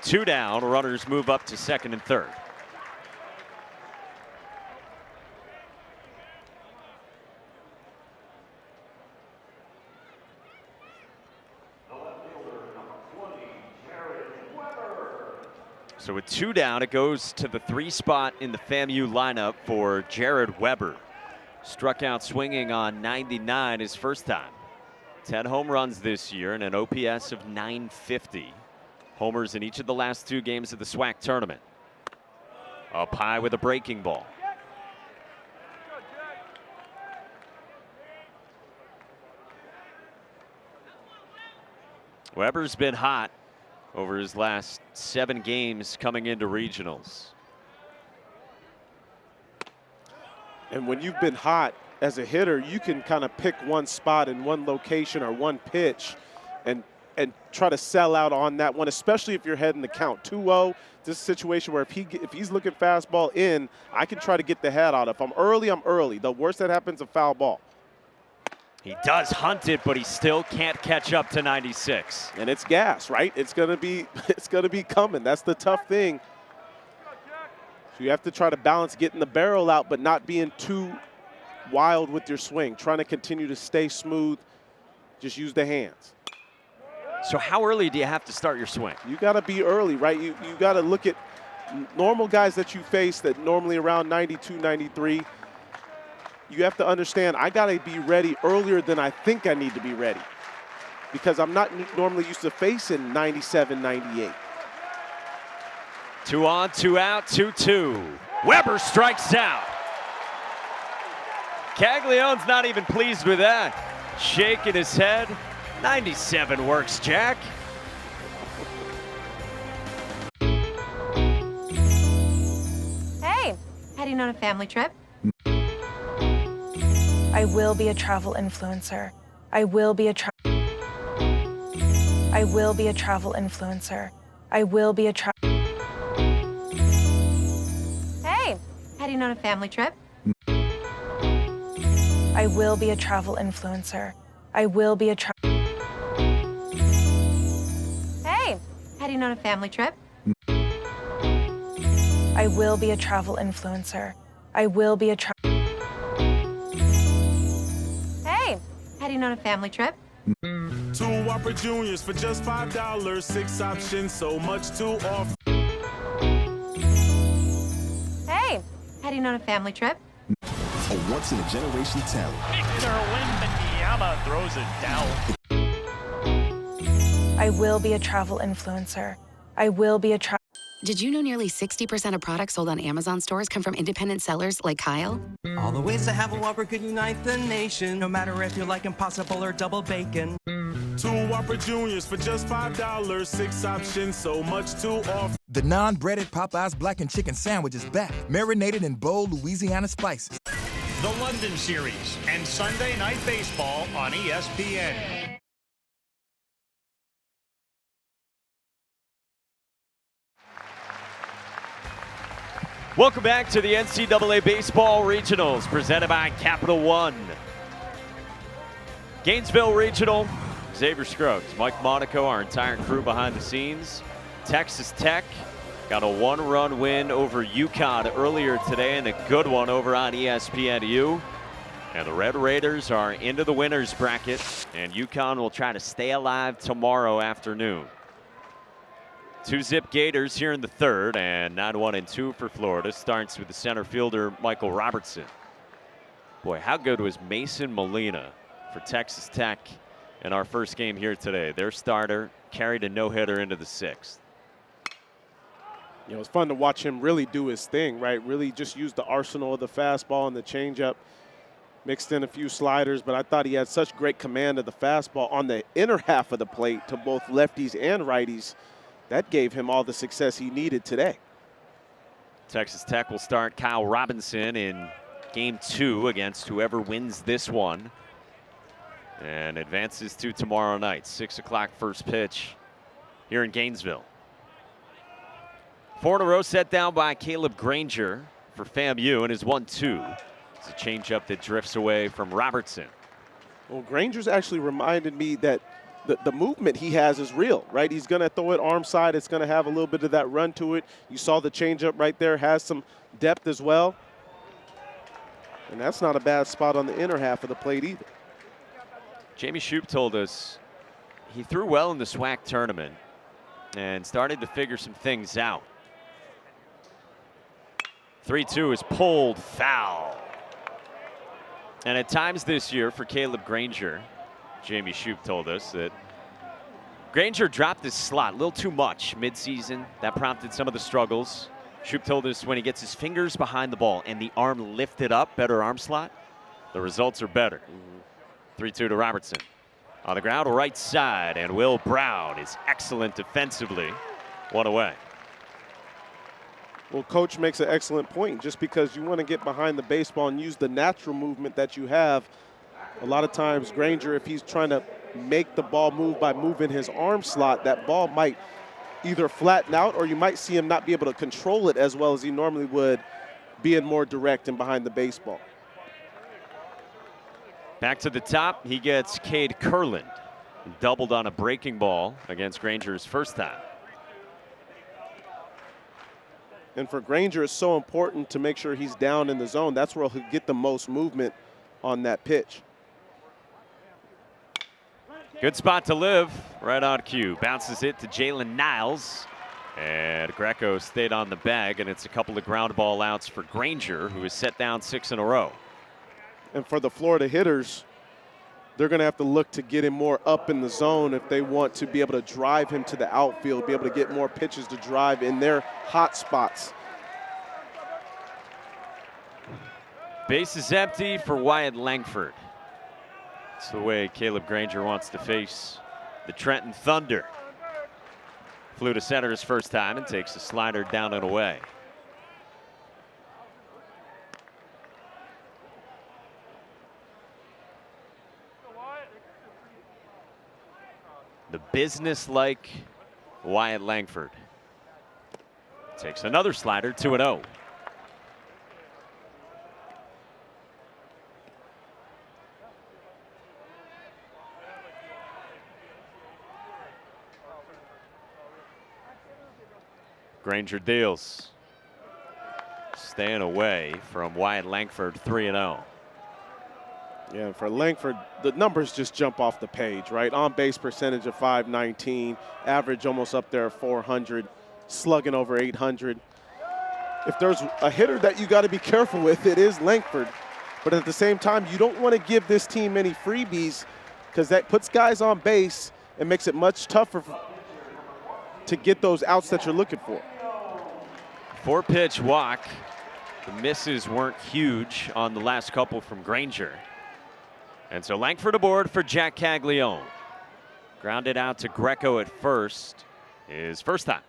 2 down, runners move up to 2nd and 3rd. So with 2 down, it goes to the 3 spot in the FAMU lineup for Jared Weber. Struck out swinging on 99 his first time. 10 home runs this year and an OPS of 950. Homers in each of the last 2 games of the SWAC tournament. Up high with a breaking ball. Weber's been hot over his last 7 games coming into regionals. And when you've been hot as a hitter, you can kind of pick one spot in one location or one pitch and try to sell out on that one, especially if you're heading the count 2-0. This is a situation where if he's looking fastball in, I can try to get the head out. If I'm early, I'm early. The worst that happens, a foul ball. He does hunt it, but he still can't catch up to 96. And it's gas, right? It's gonna be coming. That's the tough thing. So you have to try to balance getting the barrel out, but not being too wild with your swing. Trying to continue to stay smooth. Just use the hands. So how early do you have to start your swing? You got to be early, right? You got to look at normal guys that you face that normally around 92, 93. you have to understand I got to be ready earlier than I think I need to be ready because I'm not normally used to facing 97, 98. 2 on, 2 out, 2-2. Weber strikes out. Caglianone's not even pleased with that. Shaking his head. 97 works, Jack. Hey, heading on a family trip? I will be a travel influencer. I will be a travel influencer. I will be a Hey, heading on a family trip? I will be a travel influencer. I will be a Hey, heading on a family trip? I will be a travel influencer. I will be a Hey, heading on a family trip? 2 Whopper Juniors for just $5. 6 options, so much to offer. Hey, heading on a family trip? A once-in-a-generation talent. Victor Wembanyama throws it down. I will be a travel influencer. I will be a Did you know nearly 60% of products sold on Amazon stores come from independent sellers like Kyle? All the ways to have a Whopper could unite the nation, no matter if you like Impossible or double bacon. 2 Whopper Juniors for just $5. 6 options, so much to offer. The non-breaded Popeyes Black and Chicken Sandwich is back, marinated in bold Louisiana spices. The London Series and Sunday Night Baseball on ESPN. Welcome back to the NCAA Baseball Regionals presented by Capital One. Gainesville Regional, Xavier Scruggs, Mike Monaco, our entire crew behind the scenes. Texas Tech got a 1-run win over UConn earlier today and a good one over on ESPNU. And the Red Raiders are into the winners bracket, and UConn will try to stay alive tomorrow afternoon. 2-zip Gators here in the third, and 9-1-2 for Florida. Starts with the center fielder, Michael Robertson. Boy, how good was Mason Molina for Texas Tech in our first game here today? Their starter carried a no-hitter into the 6th. You know, it's fun to watch him really do his thing, right? Really just use the arsenal of the fastball and the changeup. Mixed in a few sliders, but I thought he had such great command of the fastball on the inner half of the plate to both lefties and righties. That gave him all the success he needed today. Texas Tech will start Kyle Robinson in game 2 against whoever wins this one and advances to tomorrow night. 6 o'clock first pitch here in Gainesville. 4 in a row set down by Caleb Granger for FAMU, and his 1-2. It's a changeup that drifts away from Robertson. Well, Granger's actually reminded me that the movement he has is real, right? He's going to throw it arm side. It's going to have a little bit of that run to it. You saw the changeup right there, has some depth as well. And that's not a bad spot on the inner half of the plate either. Jamie Shoup told us he threw well in the SWAC tournament and started to figure some things out. 3-2 is pulled foul. And at times this year for Caleb Granger, Jamie Shoup told us that Granger dropped his slot a little too much midseason. That prompted some of the struggles. Shoup told us when he gets his fingers behind the ball and the arm lifted up, better arm slot, the results are better. 3-2 to Robertson. On the ground, right side, and Will Brown is excellent defensively. 1 away. Well, Coach makes an excellent point. Just because you want to get behind the baseball and use the natural movement that you have, a lot of times Granger, if he's trying to make the ball move by moving his arm slot, that ball might either flatten out or you might see him not be able to control it as well as he normally would, being more direct and behind the baseball. Back to the top, he gets Cade Kurland. Doubled on a breaking ball against Granger's first time. And for Granger, it's so important to make sure he's down in the zone. That's where he'll get the most movement on that pitch. Good spot to live, right on cue. Bounces it to Jalen Niles. And Greco stayed on the bag, and it's a couple of ground ball outs for Granger, who has set down 6 in a row. And for the Florida hitters, they're going to have to look to get him more up in the zone if they want to be able to drive him to the outfield, be able to get more pitches to drive in their hot spots. Base is empty for Wyatt Langford. It's the way Caleb Granger wants to face the Trenton Thunder. Flew to center his first time and takes a slider down and away. The business-like Wyatt Langford takes another slider, 2-0. Granger deals. Staying away from Wyatt Langford, 3-0. Yeah, for Langford, the numbers just jump off the page, right? On base percentage of .519, average almost up there 400, slugging over 800. If there's a hitter that you got to be careful with, it is Langford. But at the same time, you don't want to give this team any freebies because that puts guys on base and makes it much tougher to get those outs that you're looking for. 4-pitch walk. The misses weren't huge on the last couple from Granger. And so Langford aboard for Jac Caglianone. Grounded out to Greco at first. His first time.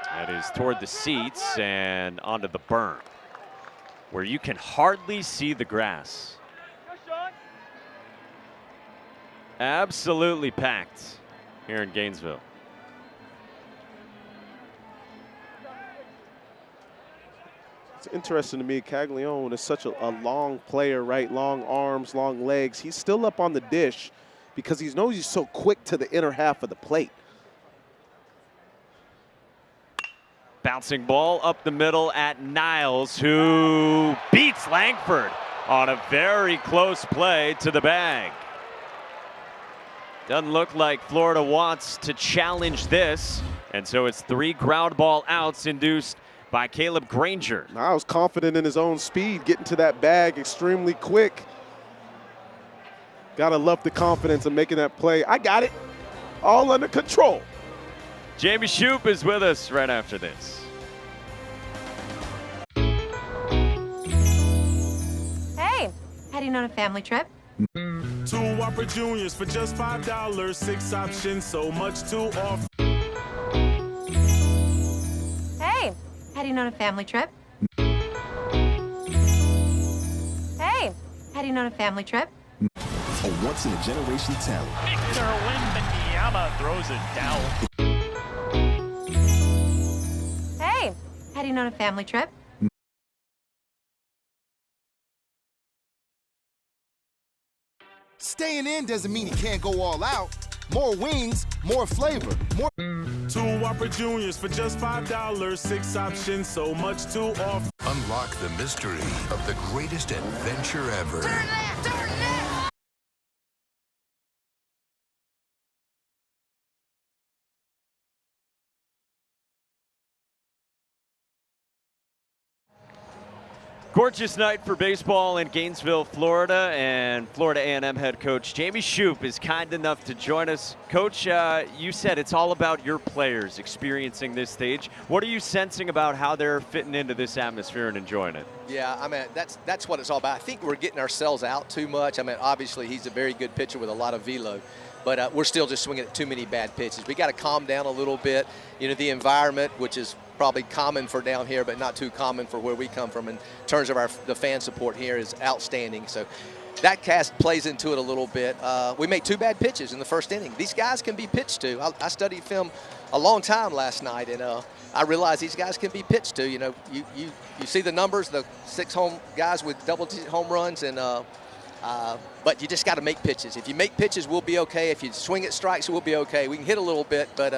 That is toward the seats and onto the berm, where you can hardly see the grass. Absolutely packed here in Gainesville. It's interesting to me, Caglianone is such a long player, right? Long arms, long legs. He's still up on the dish because he knows he's so quick to the inner half of the plate. Bouncing ball up the middle at Niles, who beats Langford on a very close play to the bag. Doesn't look like Florida wants to challenge this, and so it's 3 ground ball outs induced by Caleb Granger. Niles confident in his own speed, getting to that bag extremely quick. Gotta love the confidence of making that play. I got it, all under control. Jamie Shoup is with us right after this. Hey, heading on a family trip? 2 Whopper Juniors for just $5. 6 options, so much to offer. Hey, heading on a family trip? Hey, heading on a family trip? A once-in-a-generation talent. Victor Wembanyama throws it down. Hey, heading on a family trip? Staying in doesn't mean you can't go all out. More wings, more flavor, more. 2 Whopper Juniors for just $5. 6 options, so much to offer. Unlock the mystery of the greatest adventure ever. Turn left, turn left. Gorgeous night for baseball in Gainesville, Florida, and Florida A&M head coach Jamie Shoup is kind enough to join us. Coach, you said it's all about your players experiencing this stage. What are you sensing about how they're fitting into this atmosphere and enjoying it? Yeah, I mean, that's what it's all about. I think we're getting ourselves out too much. I mean, obviously he's a very good pitcher with a lot of velo, but we're still just swinging at too many bad pitches. We got to calm down a little bit. You know, the environment, which is probably common for down here, but not too common for where we come from in terms of the fan support here, is outstanding. So that cast plays into it a little bit. We made 2 bad pitches in the first inning. These guys can be pitched to. I studied film a long time last night, and I realized these guys can be pitched to. You know, you see the numbers, the 6 home guys with double-digit home runs, and but you just got to make pitches. If you make pitches, we'll be okay. If you swing at strikes, we'll be okay. We can hit a little bit, but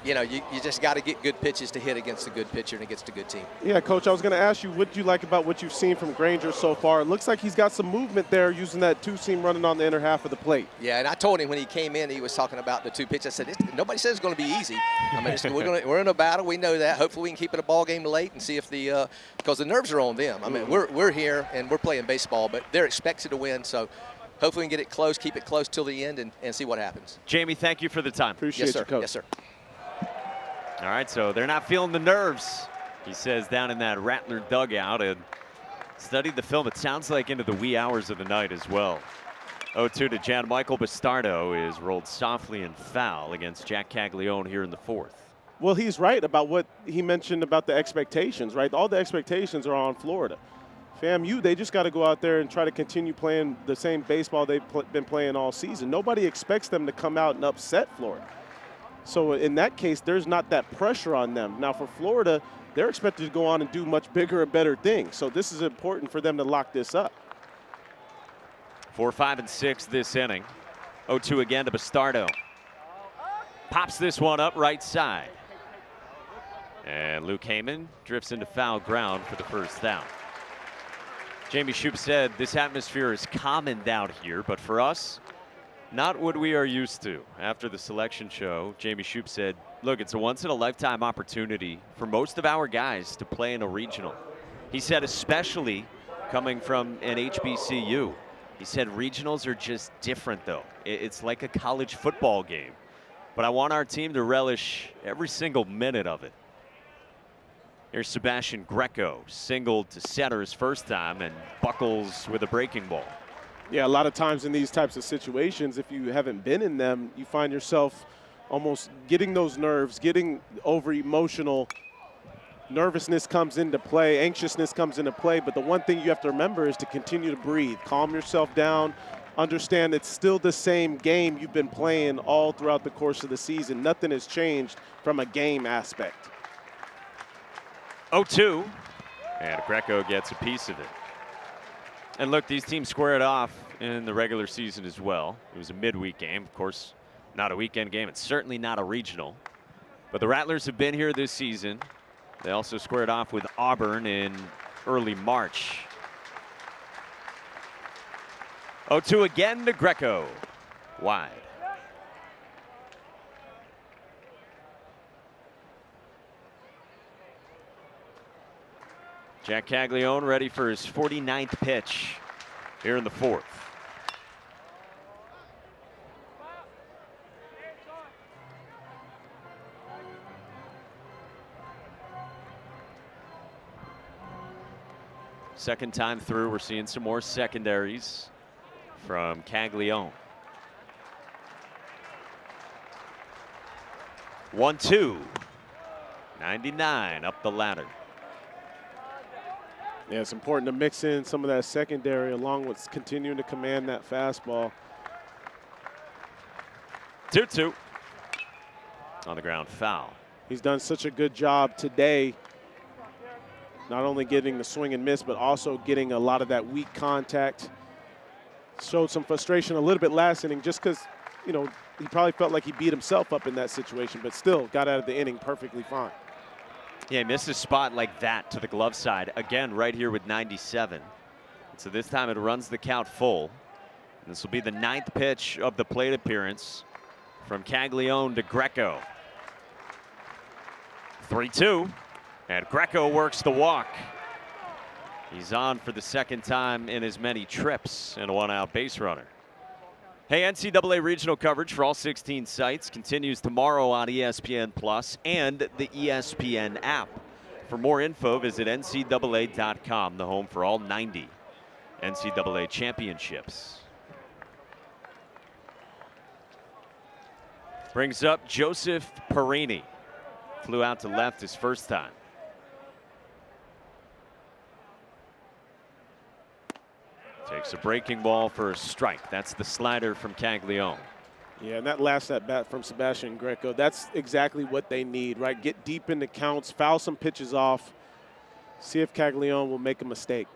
you just got to get good pitches to hit against a good pitcher and against a good team. Yeah, Coach, I was going to ask you, what do you like about what you've seen from Granger so far? It looks like he's got some movement there using that two-seam running on the inner half of the plate. Yeah, and I told him when he came in, he was talking about the two pitches. I said, nobody says it's going to be easy. I mean, we're in a battle. We know that. Hopefully we can keep it a ball game late and see if because the nerves are on them. I mean, we're here and we're playing baseball, but they're expected to win. So hopefully we can get it close, keep it close till the end, and see what happens. Jamie, thank you for the time. Appreciate you, Coach. Yes, sir. All right, so they're not feeling the nerves, he says, down in that Rattler dugout, and studied the film, it sounds like, into the wee hours of the night as well. 0-2 to Jan. Michael Bastardo is rolled softly and foul against Jac Caglianone here in the fourth. Well, he's right about what he mentioned about the expectations, right? All the expectations are on Florida. FAMU, they just got to go out there and try to continue playing the same baseball they've been playing all season. Nobody expects them to come out and upset Florida. So in that case, there's not that pressure on them. Now for Florida, they're expected to go on and do much bigger and better things. So this is important for them to lock this up. 4, 5, and 6 this inning. 0-2 again to Bastardo. Pops this one up right side. And Luke Heyman drifts into foul ground for the first down. Jamie Shoup said this atmosphere is commoned out here, but for us, not what we are used to. After the selection show, Jamie Shoup said, look, it's a once-in-a-lifetime opportunity for most of our guys to play in a regional. He said, especially coming from an HBCU. He said regionals are just different, though. It's like a college football game. But I want our team to relish every single minute of it. Here's Sebastian Greco, singled to center his first time and buckles with a breaking ball. Yeah, a lot of times in these types of situations, if you haven't been in them, you find yourself almost getting those nerves, getting over emotional. Nervousness comes into play, anxiousness comes into play, but the one thing you have to remember is to continue to breathe, calm yourself down, understand it's still the same game you've been playing all throughout the course of the season. Nothing has changed from a game aspect. 0-2, and Greco gets a piece of it. And look, these teams squared off in the regular season as well. It was a midweek game, of course, not a weekend game. It's certainly not a regional. But the Rattlers have been here this season. They also squared off with Auburn in early March. 0-2 again to Greco. Wide. Jac Caglianone ready for his 49th pitch here in the fourth. Second time through, we're seeing some more secondaries from Caglianone. 1-2. 99 up the ladder. Yeah, it's important to mix in some of that secondary along with continuing to command that fastball. 2-2. On the ground, foul. He's done such a good job today, not only getting the swing and miss, but also getting a lot of that weak contact. Showed some frustration a little bit last inning just because, you know, he probably felt like he beat himself up in that situation, but still got out of the inning perfectly fine. Yeah, he missed a spot like that to the glove side. Again, right here with 97. So this time it runs the count full. And this will be the 9th pitch of the plate appearance from Caglianone to Greco. 3-2. And Greco works the walk. He's on for the second time in as many trips and a one-out base runner. Hey, NCAA regional coverage for all 16 sites continues tomorrow on ESPN Plus and the ESPN app. For more info, visit ncaa.com, the home for all 90 NCAA championships. Brings up Joseph Perini. Flew out to left his first time. Takes a breaking ball for a strike. That's the slider from Caglianone. Yeah, and that last at bat from Sebastian Greco, that's exactly what they need, right? Get deep in the counts, foul some pitches off, see if Caglianone will make a mistake.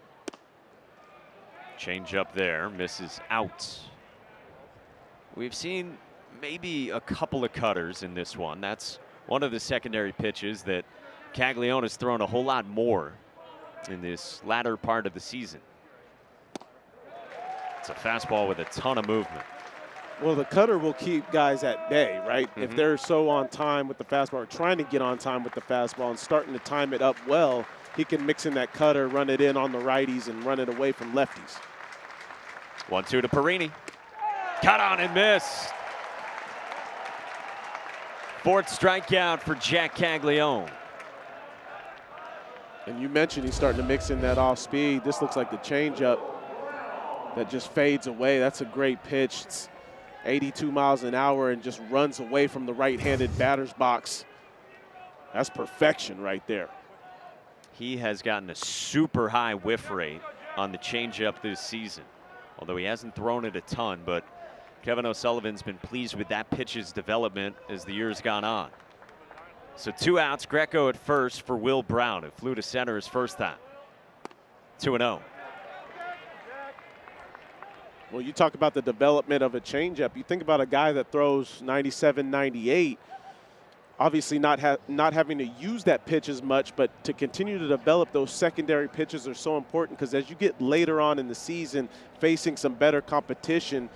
Change up there, misses out. We've seen maybe a couple of cutters in this one. That's one of the secondary pitches that Caglianone has thrown a whole lot more in this latter part of the season. It's a fastball with a ton of movement. Well, the cutter will keep guys at bay, right? If they're so on time with the fastball or trying to get on time with the fastball and starting to time it up well, he can mix in that cutter, run it in on the righties, and run it away from lefties. 1-2 to Perini. Cut on and missed. Fourth strikeout for Jac Caglianone. And you mentioned he's starting to mix in that off speed. This looks like the changeup that just fades away. That's a great pitch. It's 82 miles an hour and just runs away from the right-handed batter's box. That's perfection right there. He has gotten a super high whiff rate on the changeup this season, although he hasn't thrown it a ton, but Kevin O'Sullivan's been pleased with that pitch's development as the year's gone on. So 2 outs, Greco at first for Will Brown, who flew to center his first time. 2-0. Well, you talk about the development of a changeup. You think about a guy that throws 97, 98, obviously not having to use that pitch as much, but to continue to develop those secondary pitches are so important because as you get later on in the season, facing some better competition,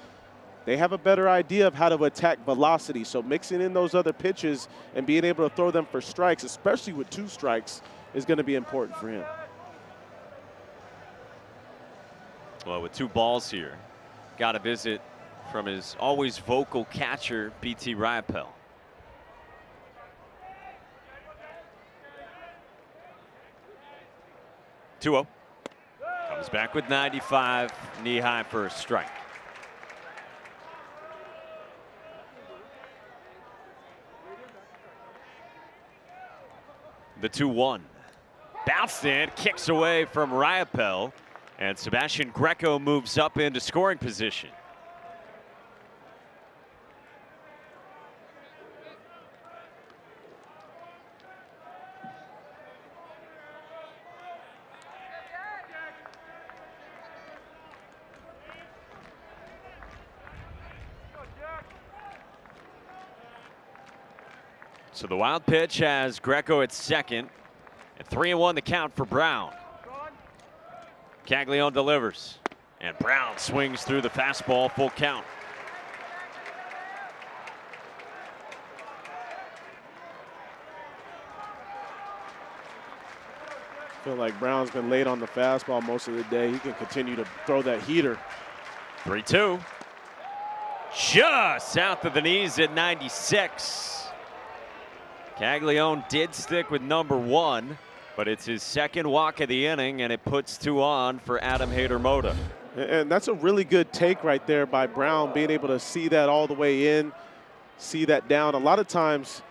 they have a better idea of how to attack velocity. So mixing in those other pitches and being able to throw them for strikes, especially with 2 strikes, is going to be important for him. Well, with 2 balls here, got a visit from his always vocal catcher, BT Riopel. Comes back with 95, knee high for a strike. The 2-1. Bounced in, kicks away from Riopel, and Sebastian Greco moves up into scoring position. So the wild pitch has Greco at second, and 3-1 the count for Brown. Caglianone delivers, and Brown swings through the fastball, full count. I feel like Brown's been late on the fastball most of the day. He can continue to throw that heater. 3-2. Just south of the knees at 96. Caglianone did stick with number 1, but it's his second walk of the inning, and it puts 2 on for Adam Hader-Mota. And that's a really good take right there by Brown, being able to see that all the way in, see that down. A lot of times,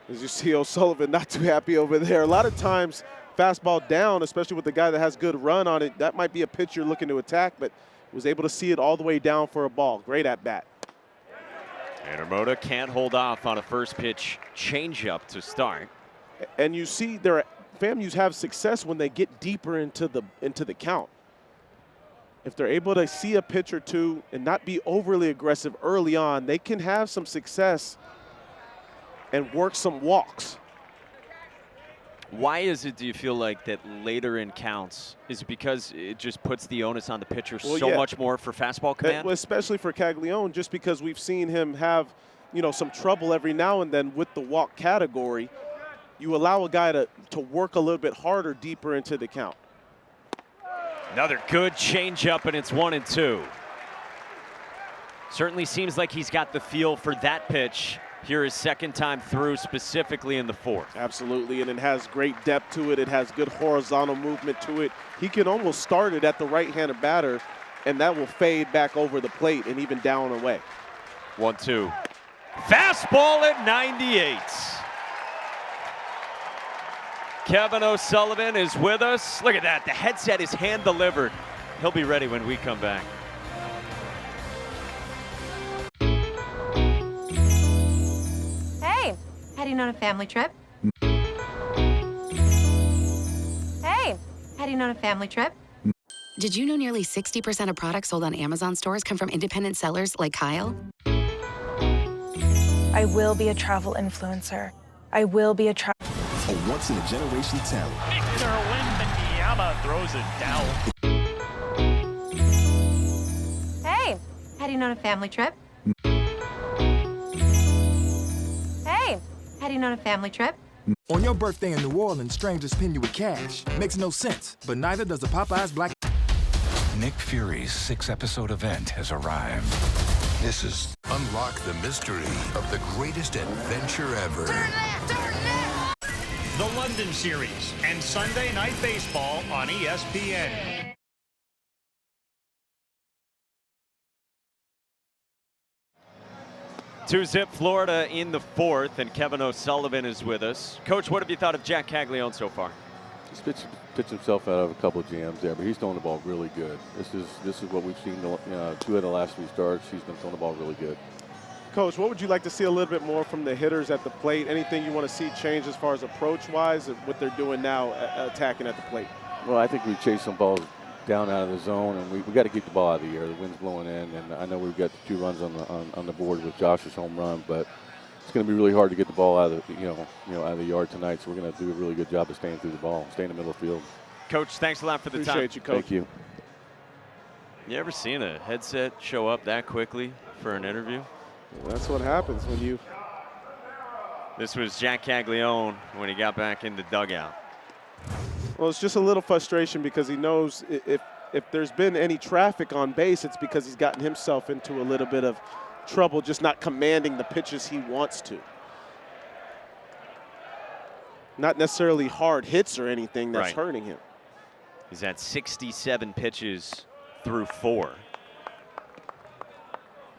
as you see O'Sullivan not too happy over there, a lot of times fastball down, especially with the guy that has good run on it, that might be a pitch you're looking to attack, but was able to see it all the way down for a ball. Great at bat. Hader-Mota can't hold off on a first pitch changeup to start. And you see their FAMUs have success when they get deeper into the count. If they're able to see a pitch or two and not be overly aggressive early on, they can have some success and work some walks. Why is it, do you feel like, that later in counts? Is it because it just puts the onus on the pitcher much more for fastball command? Especially for Caglianone, just because we've seen him have, some trouble every now and then with the walk category. You allow a guy to work a little bit harder deeper into the count. Another good changeup, and it's 1-2. Certainly seems like he's got the feel for that pitch here his second time through, specifically in the 4th. Absolutely, and it has great depth to it. It has good horizontal movement to it. He can almost start it at the right-handed batter, and that will fade back over the plate and even down and away. 1-2. Fastball at 98. Kevin O'Sullivan is with us. Look at that. The headset is hand-delivered. He'll be ready when we come back. Hey, heading on a family trip? Hey, heading on a family trip? Did you know nearly 60% of products sold on Amazon stores come from independent sellers like Kyle? I will be a travel influencer. I will be a travel. A once-in-a-generation talent. Victor Wembanyama throws it down. Hey, heading on a family trip? Hey, heading on a family trip? On your birthday in New Orleans, strangers pin you with cash. Makes no sense, but neither does the Popeyes Black. Nick Fury's 6-episode event has arrived. This is unlock the mystery of the greatest adventure ever. Turn left, turn left! The London Series and Sunday Night Baseball on ESPN. Two-zip Florida in the fourth, and Kevin O'Sullivan is with us. Coach, what have you thought of Jac Caglianone so far? He's pitched himself out of a couple of jams there, but he's throwing the ball really good. This is what we've seen 2 out of the last 3 starts. He's been throwing the ball really good. Coach, what would you like to see a little bit more from the hitters at the plate? Anything you want to see change as far as approach-wise, what they're doing now, attacking at the plate? Well, I think we chased some balls down out of the zone, and we got to keep the ball out of the air. The wind's blowing in, and I know we've got 2 runs on the board with Josh's home run, but it's going to be really hard to get the ball out of out of the yard tonight. So we're going to do a really good job of staying through the ball, staying in the middle of the field. Coach, thanks a lot for the time. Appreciate you, Coach. Thank you. You ever seen a headset show up that quickly for an interview? Well, that's what happens when you. This was Jac Caglianone when he got back in the dugout. Well, it's just a little frustration because he knows if there's been any traffic on base, it's because he's gotten himself into a little bit of trouble just not commanding the pitches he wants to. Not necessarily hard hits or anything that's hurting him. He's had 67 pitches through 4.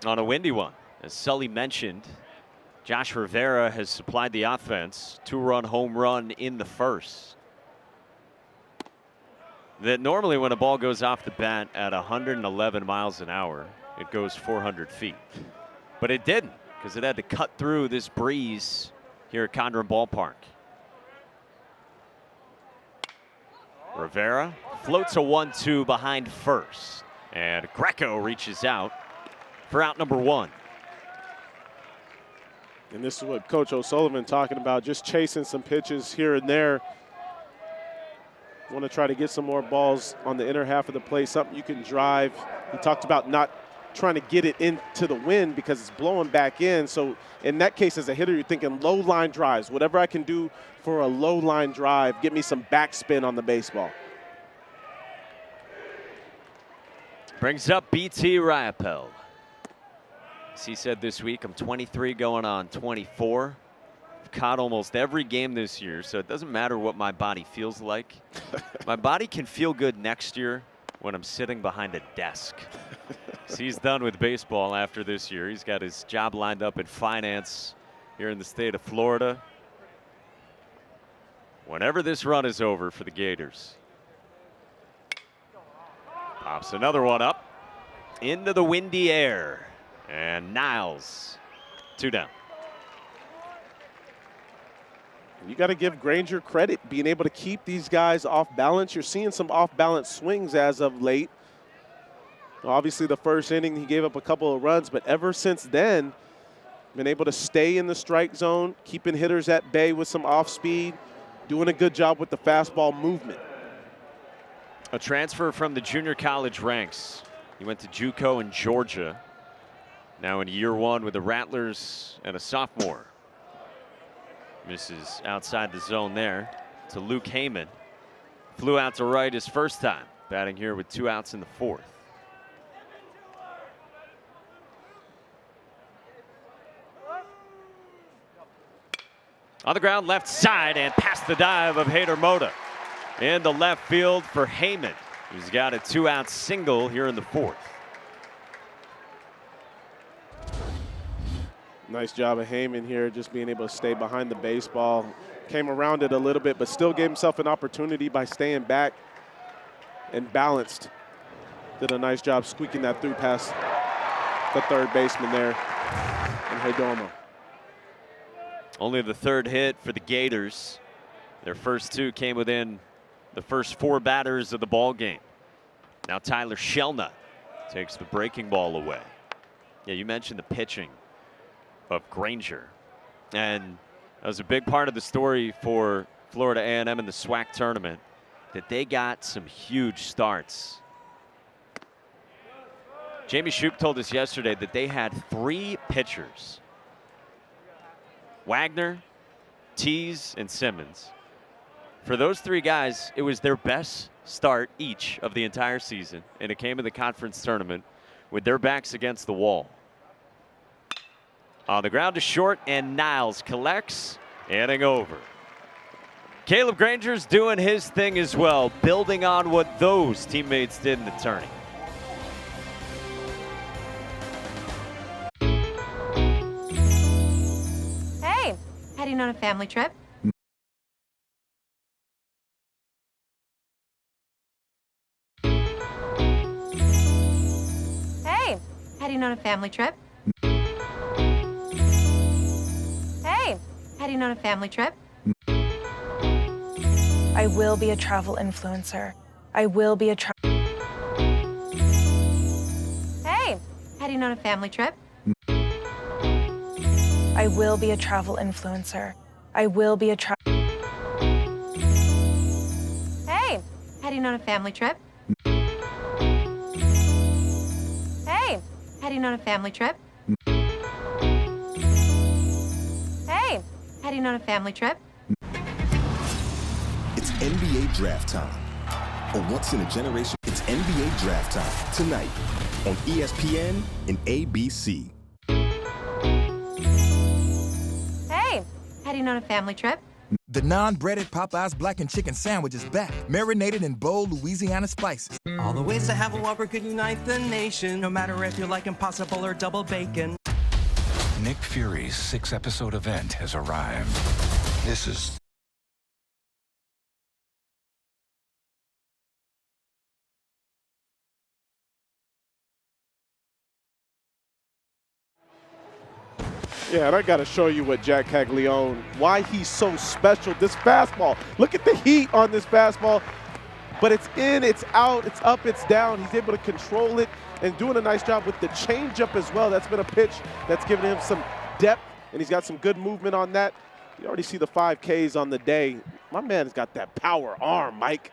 On a windy one, as Sully mentioned, Josh Rivera has supplied the offense. 2-run home run in the first. That normally when a ball goes off the bat at 111 miles an hour, it goes 400 feet. But it didn't, because it had to cut through this breeze here at Condren Ballpark. Rivera floats a 1-2 behind first, and Greco reaches out for out number 1. And this is what Coach O'Sullivan talking about, just chasing some pitches here and there. Want to try to get some more balls on the inner half of the plate, something you can drive. He talked about not trying to get it into the wind because it's blowing back in. So in that case, as a hitter, you're thinking low line drives. Whatever I can do for a low line drive, get me some backspin on the baseball. Brings up BT Riopel. As he said this week, I'm 23 going on 24. I've caught almost every game this year, so it doesn't matter what my body feels like. My body can feel good next year when I'm sitting behind a desk. So he's done with baseball after this year. He's got his job lined up in finance here in the state of Florida. Whenever this run is over for the Gators. Pops another one up into the windy air. And Niles, 2 down. You got to give Granger credit, being able to keep these guys off balance. You're seeing some off-balance swings as of late. Obviously, the first inning, he gave up a couple of runs, but ever since then, been able to stay in the strike zone, keeping hitters at bay with some off-speed, doing a good job with the fastball movement. A transfer from the junior college ranks. He went to JUCO in Georgia. Now in year 1 with the Rattlers and a sophomore. Misses outside the zone there to Luke Heyman. Flew out to right his first time, batting here with 2 outs in the 4th. On the ground, left side, and past the dive of Hader Moda. In the left field for Heyman, who's got a 2-out single here in the 4th. Nice job of Heyman here, just being able to stay behind the baseball. Came around it a little bit, but still gave himself an opportunity by staying back and balanced. Did a nice job squeaking that through past the third baseman there in Haydomo. Only the 3rd hit for the Gators. Their first 2 came within the first 4 batters of the ball game. Now Tyler Shelnut takes the breaking ball away. Yeah, you mentioned the pitching of Granger. And That was a big part of the story for Florida A&M in the SWAC tournament, that they got some huge starts. Jamie Shoup told us yesterday that they had 3 pitchers, Wagner, Tease, and Simmons. For those 3 guys, it was their best start each of the entire season, and it came in the conference tournament with their backs against the wall. On the ground to short, and Niles collects, inning over. Caleb Granger's doing his thing as well, building on what those teammates did in the tourney. Hey, heading on a family trip? Hey, heading on a family trip? Hey, heading on a family trip? I will be a travel influencer. I will be a Hey, heading on a family trip? I will be a travel influencer. I will be a Hey, heading on a family trip? Hey, heading on a family trip? Hey, heading on a family trip? It's NBA draft time. A once-in-a-generation, it's NBA draft time tonight on ESPN and ABC. Hey, heading on a family trip? The non-breaded Popeyes Black and Chicken Sandwich is back, marinated in bold Louisiana spices. All the ways to have a Whopper could unite the nation, no matter if you're like Impossible or double bacon. Nick Fury's 6-episode event has arrived. This is Yeah, and I got to show you what Jac Caglianone, why he's so special. This fastball, look at the heat on this fastball. But it's in, it's out, it's up, it's down. He's able to control it and doing a nice job with the changeup as well. That's been a pitch that's given him some depth, and he's got some good movement on that. You already see the 5 Ks on the day. My man's got that power arm, Mike.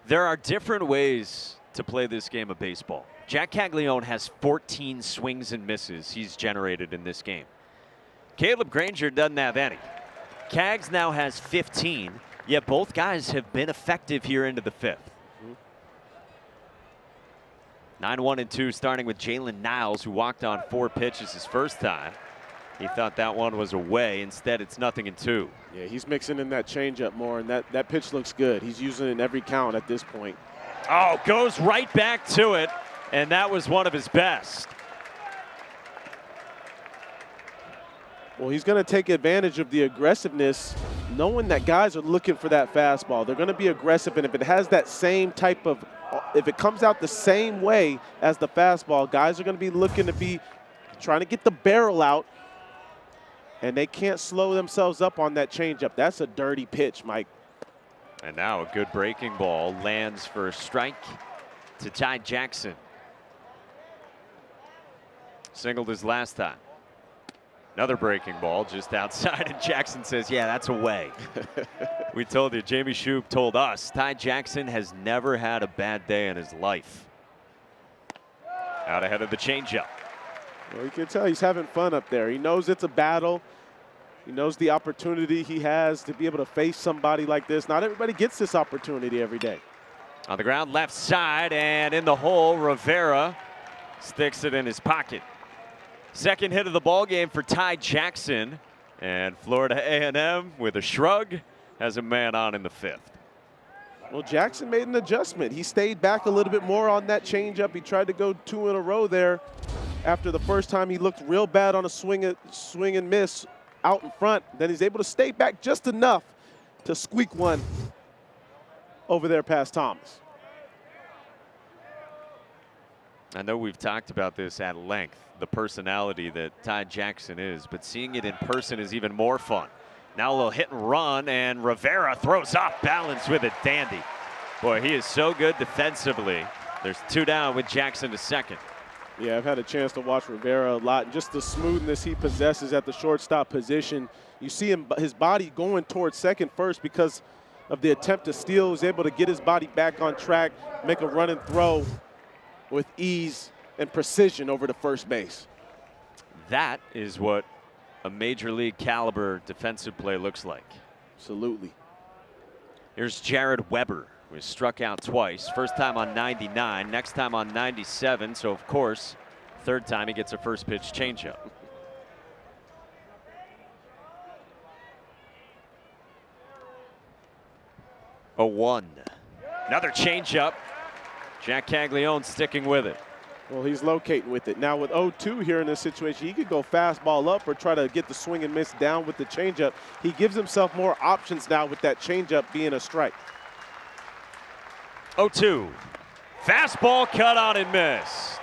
There are different ways to play this game of baseball. Jac Caglianone has 14 swings and misses he's generated in this game. Caleb Granger doesn't have any. Cags now has 15, yet both guys have been effective here into the 5th. 9-1-2 starting with Jalen Niles, who walked on 4 pitches his first time. He thought that one was away. Instead, it's 0-2. Yeah, he's mixing in that changeup more, and that pitch looks good. He's using it in every count at this point. Oh, goes right back to it, and that was one of his best. Well, he's going to take advantage of the aggressiveness, knowing that guys are looking for that fastball. They're going to be aggressive, and if it has that same type of, if it comes out the same way as the fastball, guys are going to be looking to be trying to get the barrel out, and they can't slow themselves up on that changeup. That's a dirty pitch, Mike. And now a good breaking ball lands for a strike to Ty Jackson. Singled his last time. Another breaking ball just outside, and Jackson says, yeah, that's away. We told you, Jamie Shoup told us, Ty Jackson has never had a bad day in his life. Out ahead of the changeup. Well, you can tell he's having fun up there. He knows it's a battle. He knows the opportunity he has to be able to face somebody like this. Not everybody gets this opportunity every day. On the ground, left side, and in the hole, Rivera sticks it in his pocket. Second hit of the ball game for Ty Jackson, and Florida A&M, with a shrug, has a man on in the 5th. Well, Jackson made an adjustment. He stayed back a little bit more on that changeup. He tried to go 2 in a row there. After the first time, he looked real bad on a swing and miss out in front. Then he's able to stay back just enough to squeak one over there past Thomas. I know we've talked about this at length, the personality that Ty Jackson is, but seeing it in person is even more fun. Now a little hit and run, and Rivera throws off balance with a dandy. Boy, he is so good defensively. There's 2 down with Jackson to second. Yeah, I've had a chance to watch Rivera a lot, and just the smoothness he possesses at the shortstop position. You see him, his body going towards second first because of the attempt to steal. He was able to get his body back on track, make a run and throw with ease and precision over to first base. That is what a major league caliber defensive play looks like. Absolutely. Here's Jared Weber, who was struck out twice. First time on 99, next time on 97. So, of course, third time he gets a first pitch changeup. A 1. Another changeup. Jac Caglianone sticking with it. Well, he's locating with it. Now with 0-2 here in this situation, he could go fastball up or try to get the swing and miss down with the changeup. He gives himself more options now with that changeup being a strike. 0-2. Fastball cut on and missed.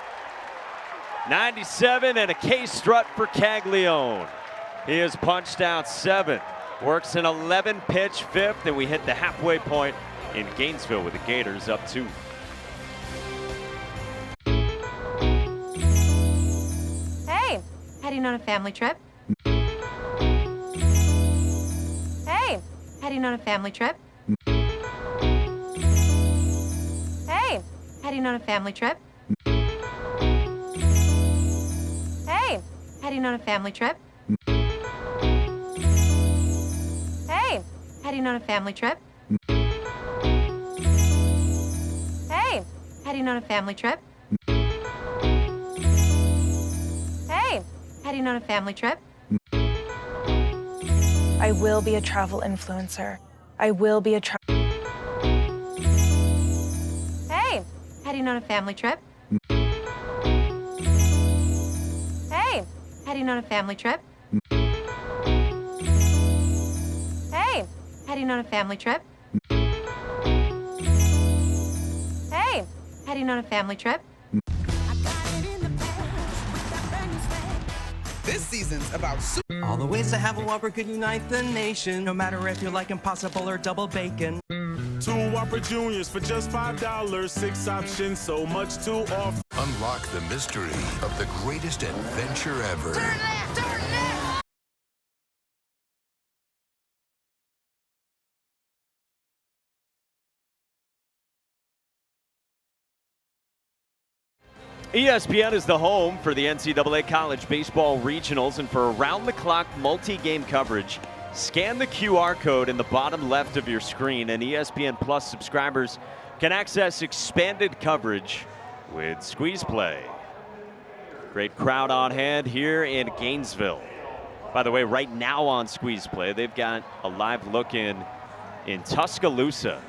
97 and a K-strut for Caglianone. He has punched out 7. Works an 11-pitch fifth, and we hit the halfway point in Gainesville with the Gators up 2. Hey, heading on a family trip? Hey, heading on a family trip? Hey, heading on a family trip? Hey, heading on a family trip? Hey, heading on a family trip? Hey, heading on a family trip? Hey, heading on a family trip? I will be a travel influencer. I will be a Hey, heading on a family trip? Hey, heading on a family trip? Hey, heading on a family trip? Hey, heading on a family trip? This season's about all the ways to have a Whopper could unite the nation, no matter if you like Impossible or double bacon. 2 Whopper Juniors for just $5. 6 options, so much to offer. Unlock the mystery of the greatest adventure ever. Turn left, turn left. ESPN is the home for the NCAA College Baseball Regionals, and for around-the-clock multi-game coverage, scan the QR code in the bottom left of your screen, and ESPN Plus subscribers can access expanded coverage with Squeeze Play. Great crowd on hand here in Gainesville. By the way, right now on Squeeze Play, they've got a live look in Tuscaloosa.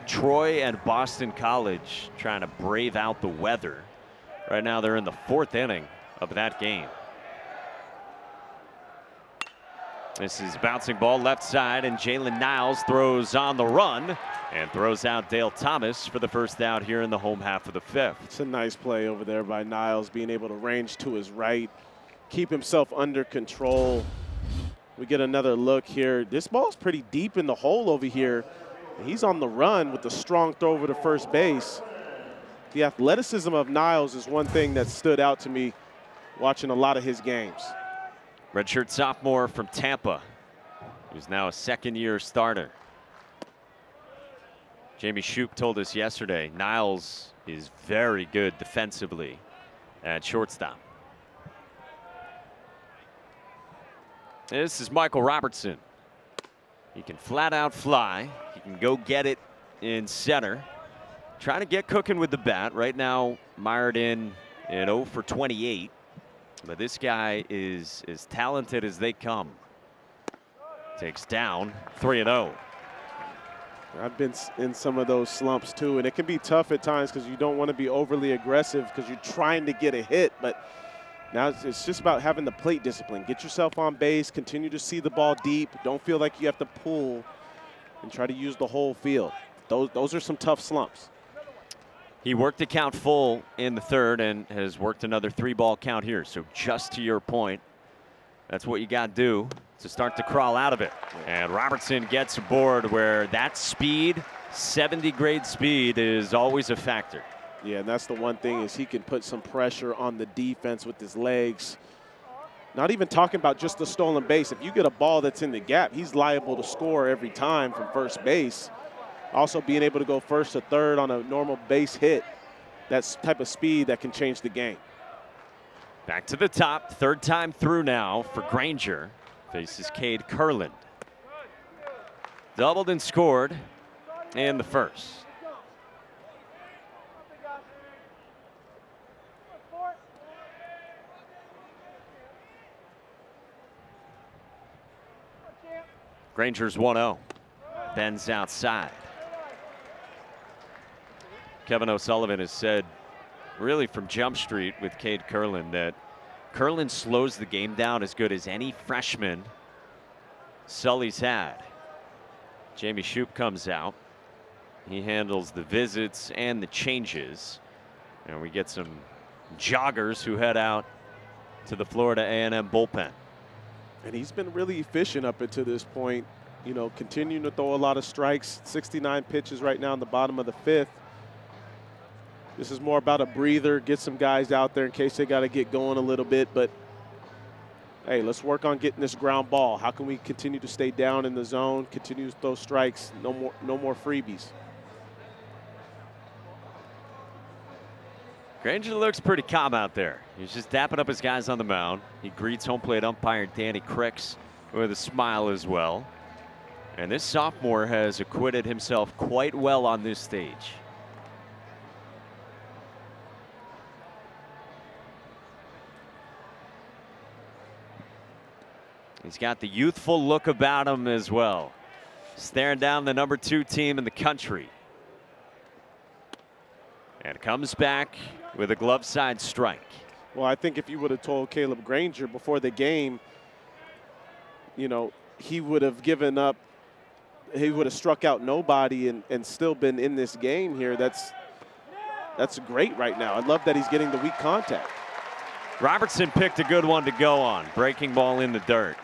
Troy and Boston College trying to brave out the weather. Right now they're in the 4th inning of that game. This is bouncing ball left side, and Jalen Niles throws on the run and throws out Dale Thomas for the first out here in the home half of the 5th. It's a nice play over there by Niles, being able to range to his right, keep himself under control. We get another look here. This ball's pretty deep in the hole over here. He's on the run with a strong throw over to first base. The athleticism of Niles is one thing that stood out to me watching a lot of his games. Redshirt sophomore from Tampa, who's now a second-year starter. Jamie Shoup told us yesterday, Niles is very good defensively at shortstop. This is Michael Robertson. He can flat out fly. He can go get it in center. Trying to get cooking with the bat. Right now, mired in 0 for 28. But this guy is as talented as they come. Takes down 3-0. I've been in some of those slumps too, and it can be tough at times because you don't want to be overly aggressive because you're trying to get a hit. But now it's just about having the plate discipline. Get yourself on base, continue to see the ball deep. Don't feel like you have to pull and try to use the whole field. Those are some tough slumps. He worked the count full in the 3rd and has worked another 3-ball count here. So just to your point, that's what you got to do to start to crawl out of it. And Robertson gets aboard where that speed, 70 grade speed, is always a factor. Yeah, and that's the one thing is he can put some pressure on the defense with his legs. Not even talking about just the stolen base. If you get a ball that's in the gap, he's liable to score every time from first base. Also being able to go first to third on a normal base hit, that's type of speed that can change the game. Back to the top, third time through now for Granger. Faces Cade Kurland. Doubled and scored in the first. Granger's 1-0. Bends outside. Kevin O'Sullivan has said, really from Jump Street with Cade Kurland, that Kurland slows the game down as good as any freshman Sully's had. Jamie Shoup comes out. He handles the visits and the changes. And we get some joggers who head out to the Florida A&M bullpen. And he's been really efficient up until this point, you know, continuing to throw a lot of strikes, 69 pitches right now in the bottom of the fifth. This is more about a breather, get some guys out there in case they got to get going a little bit. But, hey, let's work on getting this ground ball. How can we continue to stay down in the zone, continue to throw strikes, no more freebies. Granger looks pretty calm out there. He's just dapping up his guys on the mound. He greets home plate umpire Danny Cricks with a smile as well. And this sophomore has acquitted himself quite well on this stage. He's got the youthful look about him as well. Staring down the #2 team in the country. And comes back with a glove side strike. Well, I think if you would have told Caleb Granger before the game, you know, he would have given up, he would have struck out nobody and still been in this game here. That's great right now. I love that he's getting the weak contact. Robertson picked a good one to go on. Breaking ball in the dirt.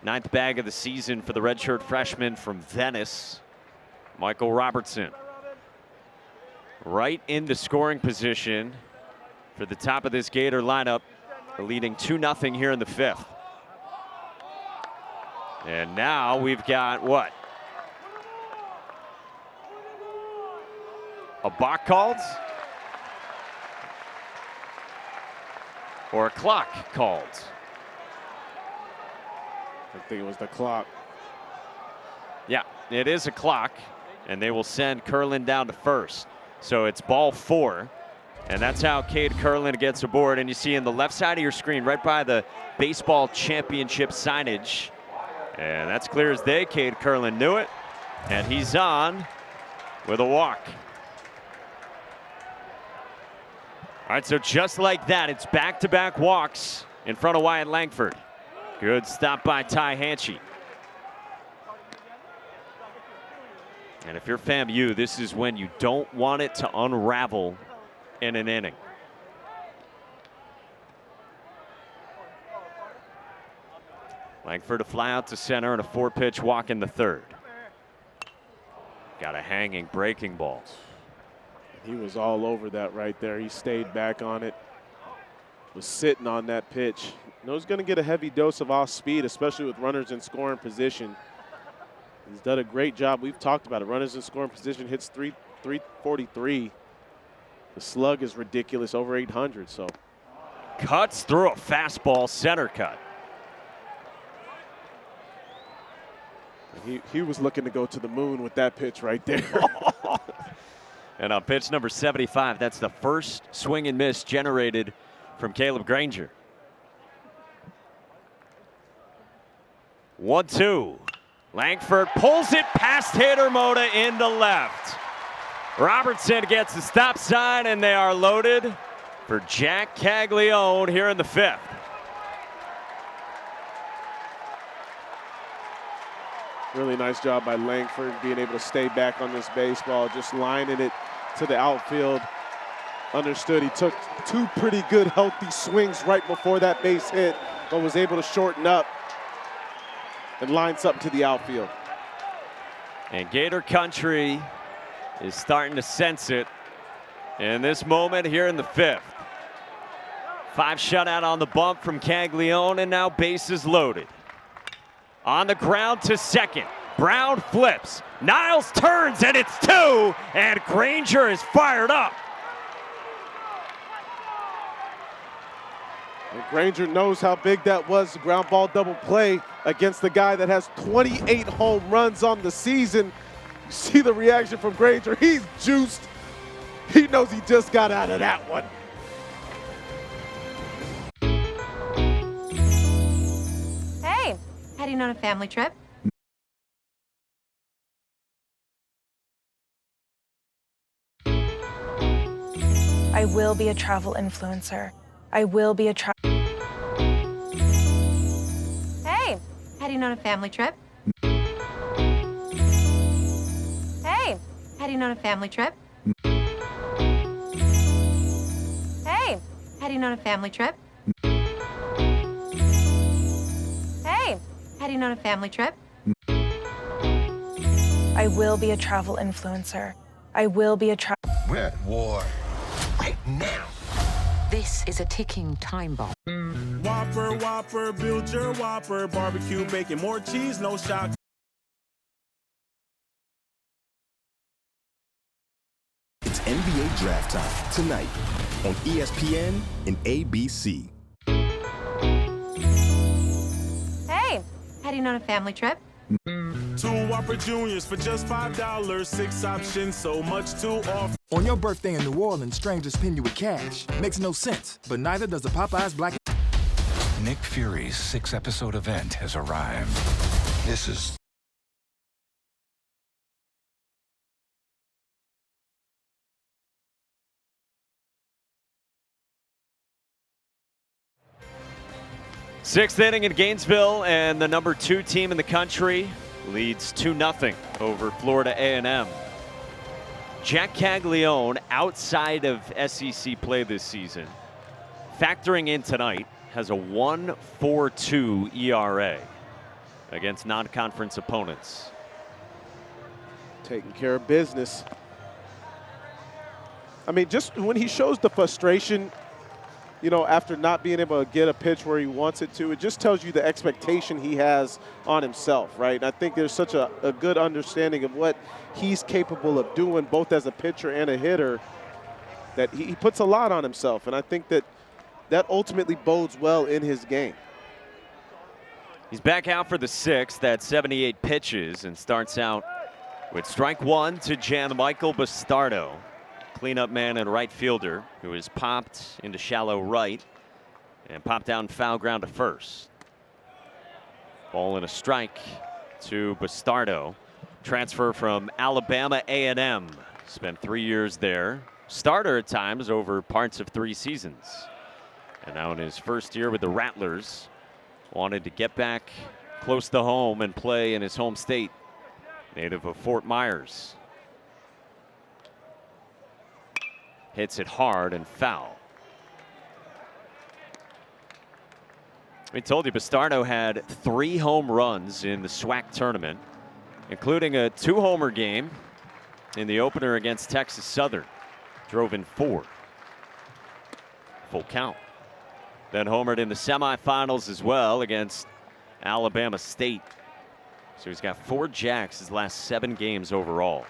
Ninth bag of the season for the redshirt freshman from Venice, Michael Robertson. Right into scoring position for the top of this Gator lineup, leading 2-0 here in the fifth. And now we've got what? A balk called? Or a clock called? I think it was the clock. Yeah, it is a clock, and they will send Kurland down to first. So it's ball 4, and that's how Cade Kurland gets aboard. And you see in the left side of your screen, right by the baseball championship signage, and that's clear as day. Cade Kurland knew it, and he's on with a walk. All right, so just like that, it's back-to-back walks in front of Wyatt Langford. Good stop by Ty Hanchey. And if you're FAMU, this is when you don't want it to unravel in an inning. Langford to fly out to center and a 4-pitch walk in the third. Got a hanging breaking ball. He was all over that right there. He stayed back on it. Was sitting on that pitch. Knows going to get a heavy dose of off speed, especially with runners in scoring position. He's done a great job. We've talked about it. Runners in scoring position, hits 343. The slug is ridiculous, over 800. So cuts through a fastball, center cut. He was looking to go to the moon with that pitch right there. And on pitch number 75, that's the first swing and miss generated from Caleb Granger. 1-2. Langford pulls it past hitter Moda into left. Robertson gets the stop sign, and they are loaded for Jac Caglianone here in the fifth. Really nice job by Langford being able to stay back on this baseball, just lining it to the outfield. Understood he took 2 pretty good healthy swings right before that base hit, but was able to shorten up and line something to the outfield. And Gator Country is starting to sense it in this moment here in the 5th. 5 shutout on the bump from Caglianone, and now bases loaded. On the ground to second. Brown flips. Niles turns, and it's 2, and Granger is fired up. And Granger knows how big that was, ground ball double play against the guy that has 28 home runs on the season. You see the reaction from Granger. He's juiced. He knows he just got out of that one. Hey, heading on a family trip? I will be a travel influencer. I will be a Hey, heading on a family trip? Hey, heading on a family trip? Hey, heading on a family trip? Hey, heading on a family trip? I will be a travel influencer. I will be a We're at war right now. This is a ticking time bomb. Whopper, Whopper, build your Whopper. Barbecue, bacon, more cheese, no shock. It's NBA Draft Time tonight on ESPN and ABC. Hey, heading on a family trip? 2 Whopper Juniors for just $5. 6 options, so much to offer. On your birthday in New Orleans, strangers pin you with cash. Makes no sense, but neither does the Popeyes Black. Nick Fury's 6-episode event has arrived. This is Sixth inning in Gainesville, and the number 2 team in the country leads 2-0 over Florida A&M. Jac Caglianone, outside of SEC play this season, factoring in tonight, has a 1.42 ERA against non-conference opponents. Taking care of business. I mean, just when he shows the frustration, you know, after not being able to get a pitch where he wants it to, it just tells you the expectation he has on himself, right? And I think there's such a good understanding of what he's capable of doing, both as a pitcher and a hitter, that he puts a lot on himself. And I think that ultimately bodes well in his game. He's back out for the 6th at 78 pitches and starts out with strike 1 to Gianmichael Bastardo, cleanup man and right fielder, who is popped into shallow right and popped down foul ground to first. Ball and a strike to Bastardo. Transfer from Alabama A&M. Spent 3 years there. Starter at times over parts of 3 seasons. And now in his first year with the Rattlers, wanted to get back close to home and play in his home state. Native of Fort Myers. Hits it hard and foul. We told you Bastardo had 3 home runs in the SWAC tournament, including a 2-homer game in the opener against Texas Southern. Drove in 4. Full count. Then homered in the semifinals as well against Alabama State. So he's got 4 jacks his last 7 games overall.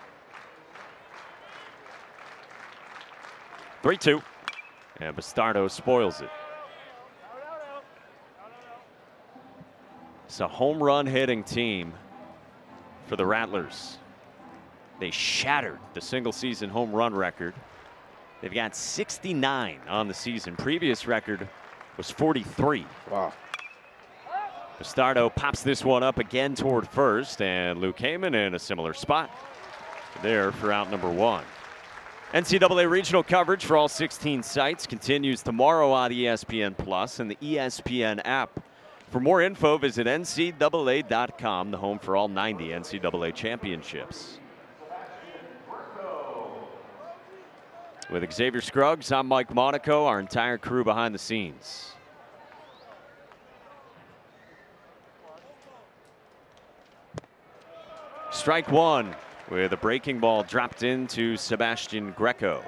3-2, and Bastardo spoils it. It's a home run hitting team for the Rattlers. They shattered the single season home run record. They've got 69 on the season. Previous record was 43. Wow. Bastardo pops this one up again toward first, and Luke Heyman in a similar spot there for out number 1. NCAA regional coverage for all 16 sites continues tomorrow on ESPN Plus and the ESPN app. For more info, visit ncaa.com, the home for all 90 NCAA championships. With Xavier Scruggs, I'm Mike Monaco, our entire crew behind the scenes. Strike one with a breaking ball dropped into Sebastian Greco.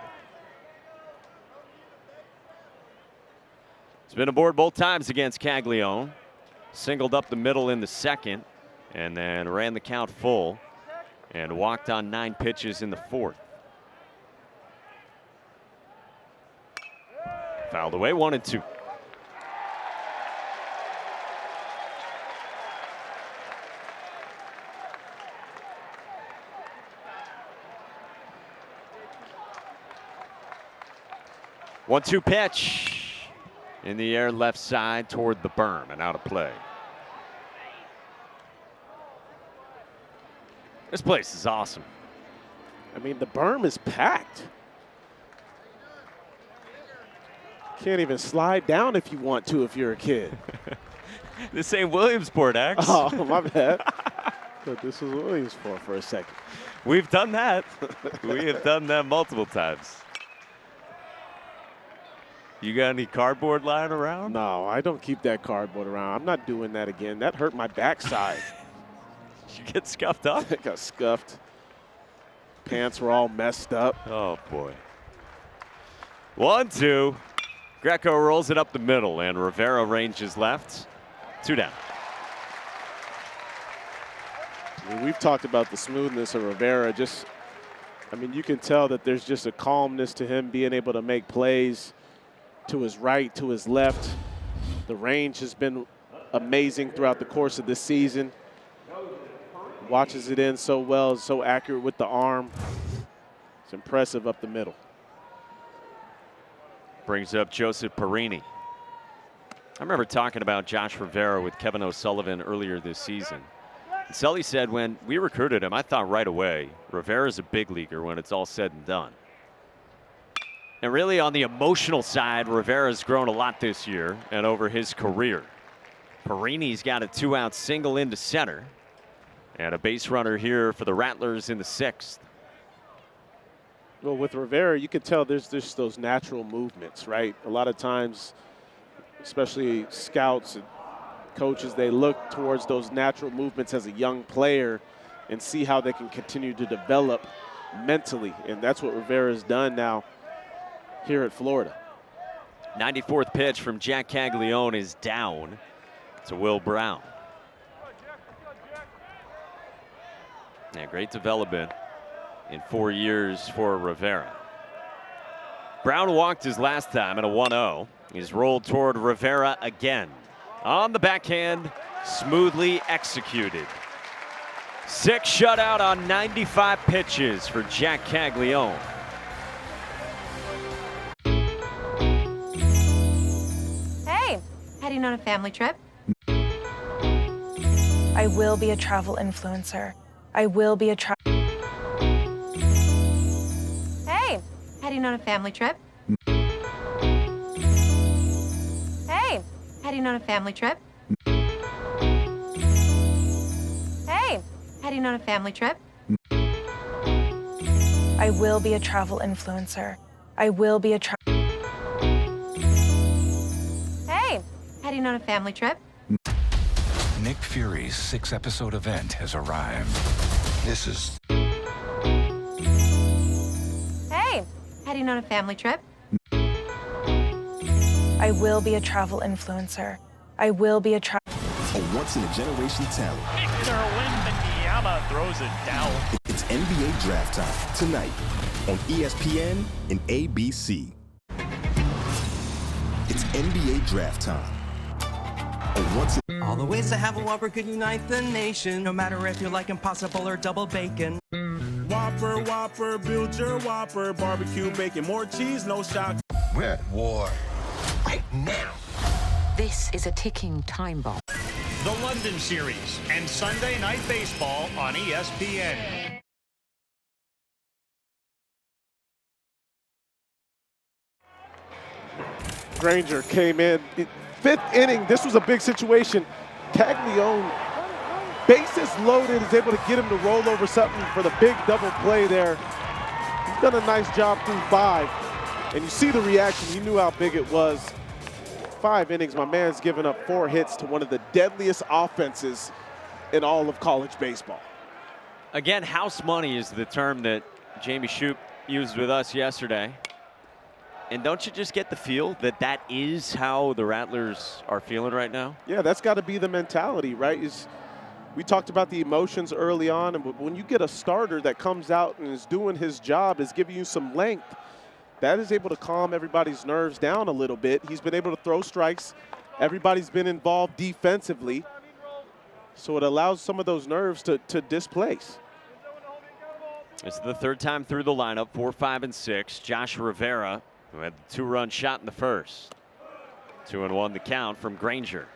He's been aboard both times against Caglianone. Singled up the middle in the second and then ran the count full and walked on 9 pitches in the fourth. Fouled away, 1-2. One-two pitch in the air left side toward the berm and out of play. This place is awesome. I mean, the berm is packed. Can't even slide down if you want to if you're a kid. This ain't Williamsport, X. Oh, my bad. Thought this was Williamsport for a second. We've done that. We have done that multiple times. You got any cardboard lying around? No, I don't keep that cardboard around. I'm not doing that again. That hurt my backside. You get scuffed up? I got scuffed. Pants were all messed up. Oh, boy. 1-2. Greco rolls it up the middle, and Rivera ranges left. 2 down. I mean, we've talked about the smoothness of Rivera. I mean, you can tell that there's just a calmness to him being able to make plays to his right, to his left. The range has been amazing throughout the course of this season. Watches it in so well, so accurate with the arm. It's impressive up the middle. Brings up Joseph Perini. I remember talking about Josh Rivera with Kevin O'Sullivan earlier this season. And Sully said when we recruited him, I thought right away, Rivera's a big leaguer when it's all said and done. And really on the emotional side, Rivera's grown a lot this year and over his career. Perini's got a 2-out single into center and a base runner here for the Rattlers in the 6th. Well, with Rivera, you can tell there's just those natural movements, right? A lot of times, especially scouts and coaches, they look towards those natural movements as a young player and see how they can continue to develop mentally. And that's what Rivera's done now here at Florida. 94th pitch from Jac Caglianone is down to Will Brown. Yeah, great development in 4 years for Rivera. Brown walked his last time at a 1-0. He's rolled toward Rivera again. On the backhand, smoothly executed. 6 shutout on 95 pitches for Jac Caglianone. Hey, heading on a family trip? I will be a travel influencer. I will be a Hey, heading on a family trip? Hey, heading on a family trip? Hey, heading on a family trip? I will be a travel influencer. I will be a Hey, heading on a family trip? Nick Fury's 6-episode event has arrived. This is... Hey, heading on a family trip? I will be a travel influencer. I will be a A once-in-a-generation talent. Victor Wembanyama throws it down. It's NBA Draft Time tonight on ESPN and ABC. It's NBA Draft Time. All the ways to have a Whopper could unite the nation, no matter if you like Impossible or double bacon. Whopper, Whopper, build your Whopper. Barbecue, bacon, more cheese, no shock. We're at war right now. This is a ticking time bomb. The London Series and Sunday Night Baseball on ESPN. Granger came in. 5th inning, this was a big situation. Caglianone, bases loaded, is able to get him to roll over something for the big double play there. He's done a nice job through 5. And you see the reaction, you knew how big it was. 5 innings, my man's given up 4 hits to one of the deadliest offenses in all of college baseball. Again, house money is the term that Jamie Shoup used with us yesterday. And don't you just get the feel that that is how the Rattlers are feeling right now? Yeah, that's got to be the mentality, right? We talked about the emotions early on, and when you get a starter that comes out and is doing his job, is giving you some length, that is able to calm everybody's nerves down a little bit. He's been able to throw strikes. Everybody's been involved defensively, so it allows some of those nerves to displace. It's the third time through the lineup, 4, 5, and 6. Josh Rivera, who had the 2-run shot in the first. 2-1 the count from Granger.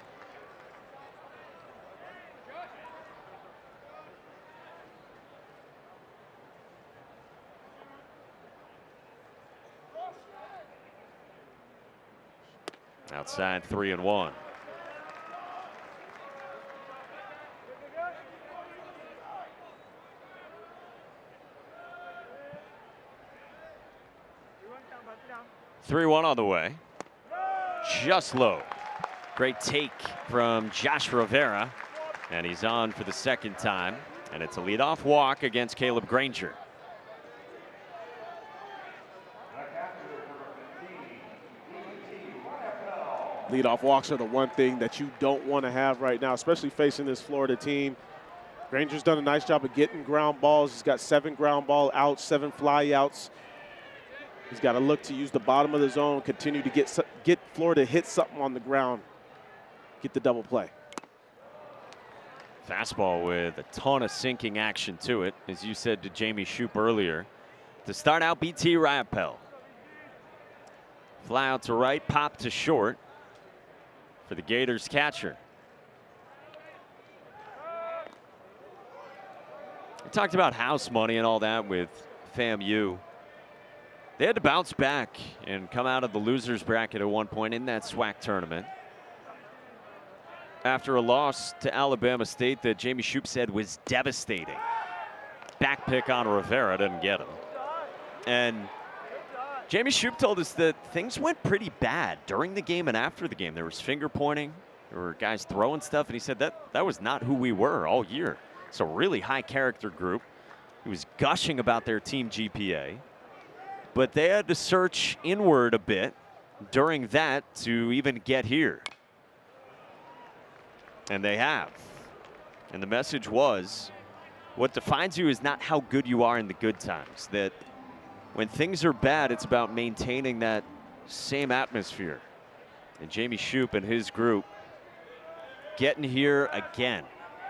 Outside 3-1. Three one on the way. Just low. Great take from Josh Rivera. And he's on for the second time. And it's a leadoff walk against Caleb Granger. Leadoff walks are the one thing that you don't want to have right now, especially facing this Florida team. Granger's done a nice job of getting ground balls. He's got 7 ground ball outs, 7 fly outs. He's got to look to use the bottom of the zone, continue to get Florida hit something on the ground, get the double play. Fastball with a ton of sinking action to it, as you said to Jamie Shoup earlier. To start out, BT Riopel. Fly out to right, pop to short for the Gators catcher. We talked about house money and all that with FAMU. They had to bounce back and come out of the losers bracket at one point in that SWAC tournament after a loss to Alabama State that Jamie Shoup said was devastating. Back pick on Rivera, didn't get him. And Jamie Shoup told us that things went pretty bad during the game and after the game. There was finger pointing, there were guys throwing stuff, and he said that was not who we were all year. It's a really high character group. He was gushing about their team GPA, but they had to search inward a bit during that to even get here. And they have. And the message was, what defines you is not how good you are in the good times. That when things are bad, it's about maintaining that same atmosphere. And Jamie Shoup and his group getting here again.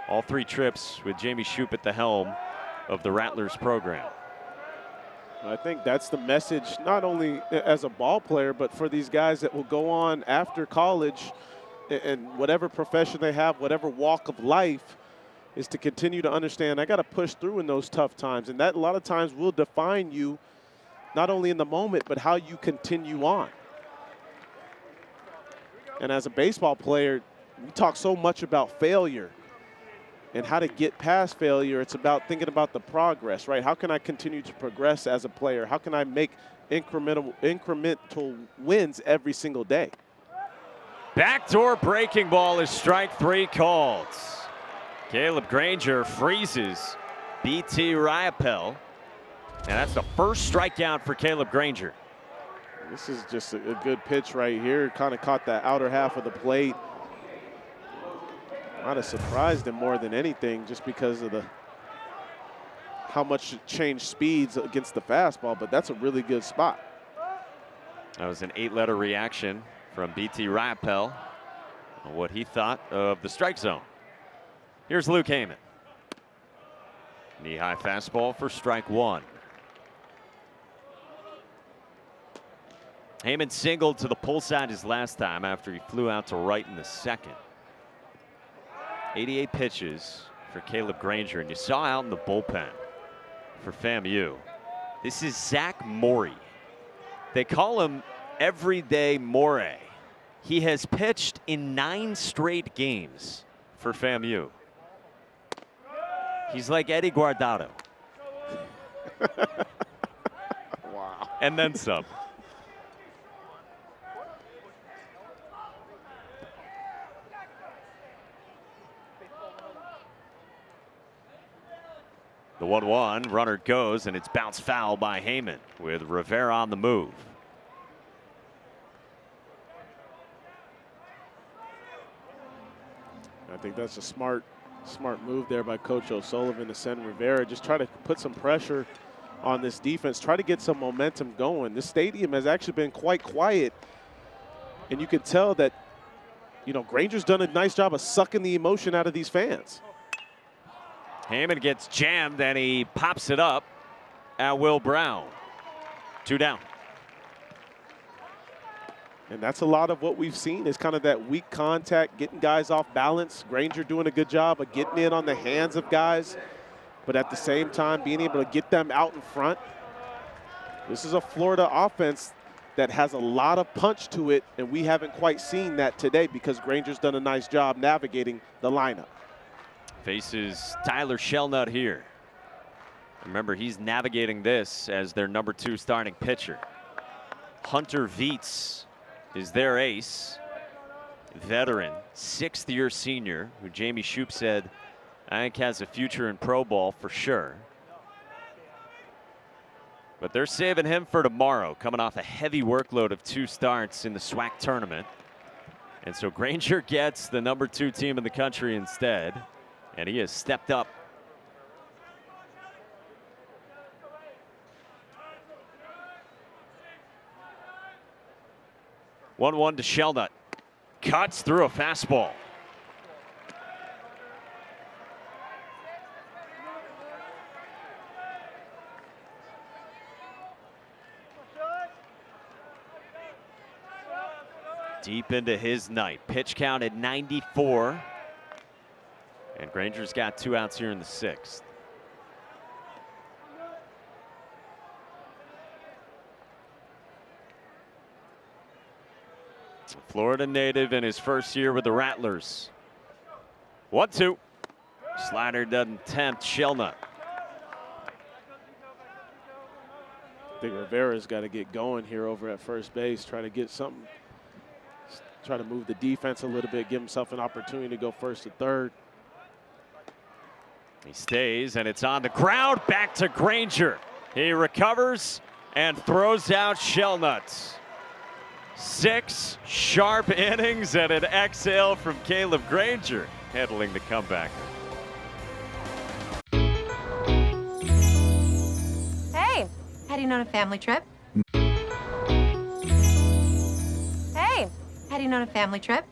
All 3 trips with Jamie Shoup at the helm of the Rattlers program. I think that's the message, not only as a ball player, but for these guys that will go on after college and whatever profession they have, whatever walk of life, is to continue to understand I got to push through in those tough times. And that a lot of times will define you, not only in the moment, but how you continue on. And as a baseball player, we talk so much about failure and how to get past failure. It's about thinking about the progress, right? How can I continue to progress as a player? How can I make incremental wins every single day? Backdoor breaking ball is strike 3 called. Caleb Granger freezes BT Riopel. And that's the first strikeout for Caleb Granger. This is just a good pitch right here. Kind of caught the outer half of the plate. Might have surprised him more than anything just because of how much it changed speeds against the fastball, but that's a really good spot. That was an 8-letter reaction from BT Riopel on what he thought of the strike zone. Here's Luke Heyman. Knee-high fastball for strike 1. Heyman singled to the pull side his last time after he flew out to right in the second. 88 pitches for Caleb Granger, and you saw out in the bullpen for FAMU. This is Zach Morey. They call him Everyday Morey. He has pitched in 9 straight games for FAMU. He's like Eddie Guardado. Wow. And then some. The 1-1, runner goes, and it's bounced foul by Heyman with Rivera on the move. I think that's a smart move there by Coach O'Sullivan to send Rivera. Just try to put some pressure on this defense, try to get some momentum going. This stadium has actually been quite quiet, and you can tell that, you know, Granger's done a nice job of sucking the emotion out of these fans. Heyman gets jammed, and he pops it up at Will Brown. 2 down. And that's a lot of what we've seen is kind of that weak contact, getting guys off balance. Granger doing a good job of getting in on the hands of guys, but at the same time being able to get them out in front. This is a Florida offense that has a lot of punch to it, and we haven't quite seen that today because Granger's done a nice job navigating the lineup. Faces Tyler Shelnut here. Remember, he's navigating this as their number 2 starting pitcher. Hunter Viets is their ace. Veteran, 6th-year senior, who Jamie Shoup said I think has a future in pro ball for sure. But they're saving him for tomorrow, coming off a heavy workload of 2 starts in the SWAC tournament. And so Granger gets the number 2 team in the country instead, and he has stepped up. One to Shelnut. Cuts through a fastball. Deep into his night. Pitch count at 94. And Granger's got 2 outs here in the 6th. Florida native in his first year with the Rattlers. 1-2. Slider doesn't tempt Shelnut. I think Rivera's got to get going here over at first base, try to get something, try to move the defense a little bit, give himself an opportunity to go first to third. He stays, and it's on the ground. Back to Granger. He recovers and throws out Shelnut. 6 sharp innings and an exhale from Caleb Granger handling the comeback. Hey, heading on a family trip? Hey, heading on a family trip?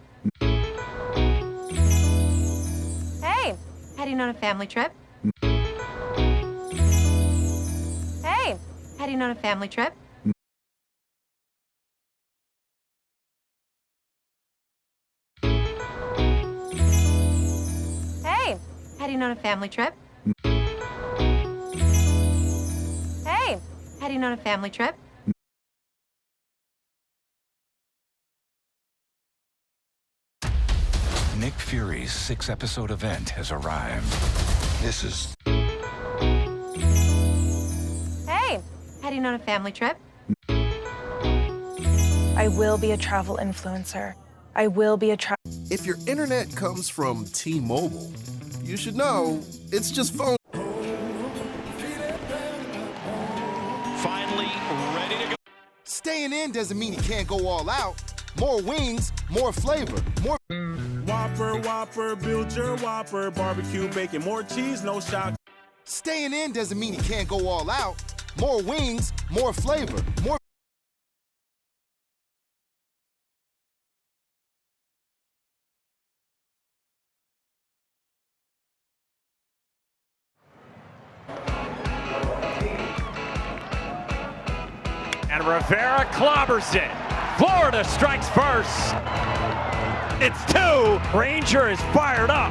Hey, heading on a family trip? Hey, heading on a family trip? Hey, heading on a family trip? Hey, heading on a family trip? Nick Fury's 6-episode event has arrived. This is... Hey, heading on a family trip? I will be a travel influencer. I will be a travel... If your internet comes from T-Mobile, you should know it's just phone. Finally ready to go. Staying in doesn't mean you can't go all out. More wings, more flavor, more. Whopper, Whopper, build your Whopper. Barbecue, bacon, more cheese, no shock. Staying in doesn't mean you can't go all out. More wings, more flavor, more. And Rivera clobbers it. Florida strikes first. It's 2. Granger is fired up.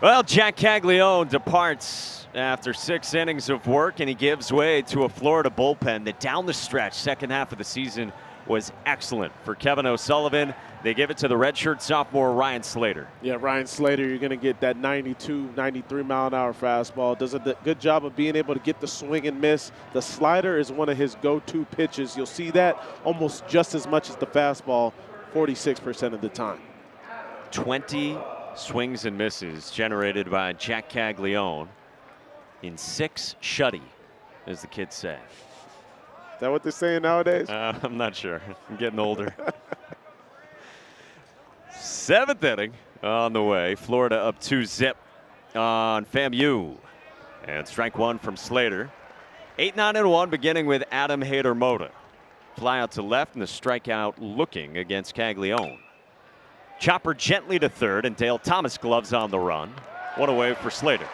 Well, Jac Caglianone departs after 6 innings of work, and he gives way to a Florida bullpen that down the stretch, second half of the season, was excellent for Kevin O'Sullivan. They give it to the redshirt sophomore Ryan Slater. Yeah, Ryan Slater, you're going to get that 92, 93 mile an hour fastball. Does a good job of being able to get the swing and miss. The slider is one of his go-to pitches. You'll see that almost just as much as the fastball 46% of the time. 20 swings and misses generated by Jac Caglianone in 6 shutty, as the kids say. Is that what they're saying nowadays? I'm not sure. I'm getting older. 7th inning on the way. Florida up 2-0 on FAMU. And strike 1 from Slater. 8-9-1 beginning with Adam Hader-Mota. Fly out to left and the strikeout looking against Caglianone. Chopper gently to third and Dale Thomas gloves on the run. 1 away for Slater.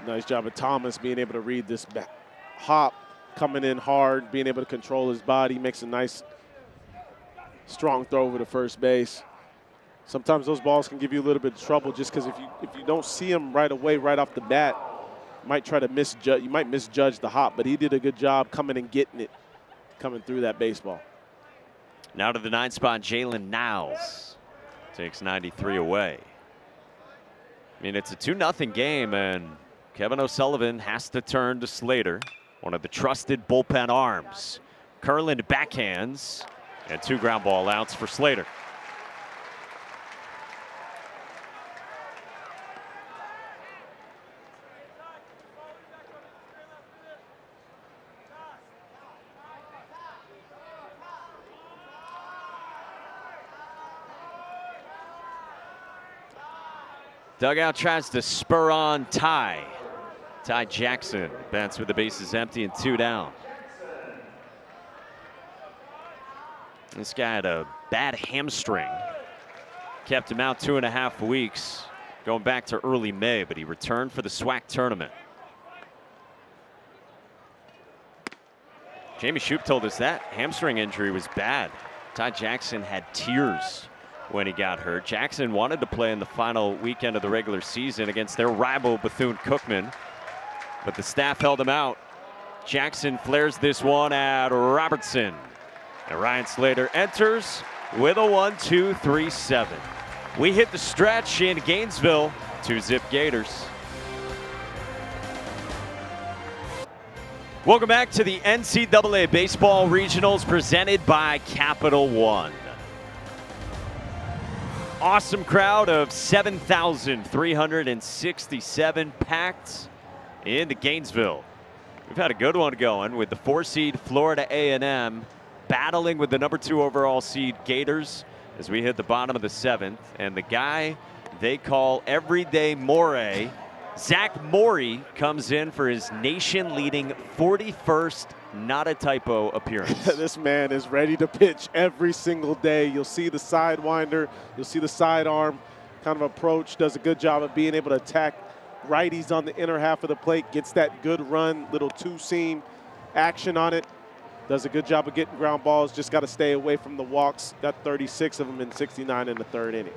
Nice job of Thomas being able to read this hop, coming in hard, being able to control his body, makes a nice strong throw over to first base. Sometimes those balls can give you a little bit of trouble just because if you don't see them right away, right off the bat, you might misjudge the hop, but he did a good job coming and getting it, coming through that baseball. Now to the 9th spot, Jalen Niles takes 93 away. I mean, it's a 2-0 game, and Kevin O'Sullivan has to turn to Slater, one of the trusted bullpen arms. Curland backhands, and 2 ground ball outs for Slater. Dugout tries to spur on Ty Jackson. Bats with the bases empty and 2 down. This guy had a bad hamstring. Kept him out 2.5 weeks, going back to early May, but he returned for the SWAC tournament. Jamie Shoup told us that hamstring injury was bad. Ty Jackson had tears when he got hurt. Jackson wanted to play in the final weekend of the regular season against their rival Bethune-Cookman, but the staff held him out. Jackson flares this one at Robertson, and Ryan Slater enters with a 1-2-3-7. We hit the stretch in Gainesville. 2-zip Gators. Welcome back to the NCAA Baseball Regionals presented by Capital One. Awesome crowd of 7,367 packed into Gainesville. We've had a good one going with the 4-seed Florida A&M battling with the number 2 overall seed Gators as we hit the bottom of the 7th. And the guy they call Everyday Morey, Zach Morey, comes in for his nation-leading 41st not a typo appearance. This man is ready to pitch every single day. You'll see the sidewinder, you'll see the sidearm kind of approach, does a good job of being able to attack righties on the inner half of the plate, gets that good run, little 2-seam action on it, does a good job of getting ground balls, just got to stay away from the walks, got 36 of them in 69 in the 3rd inning.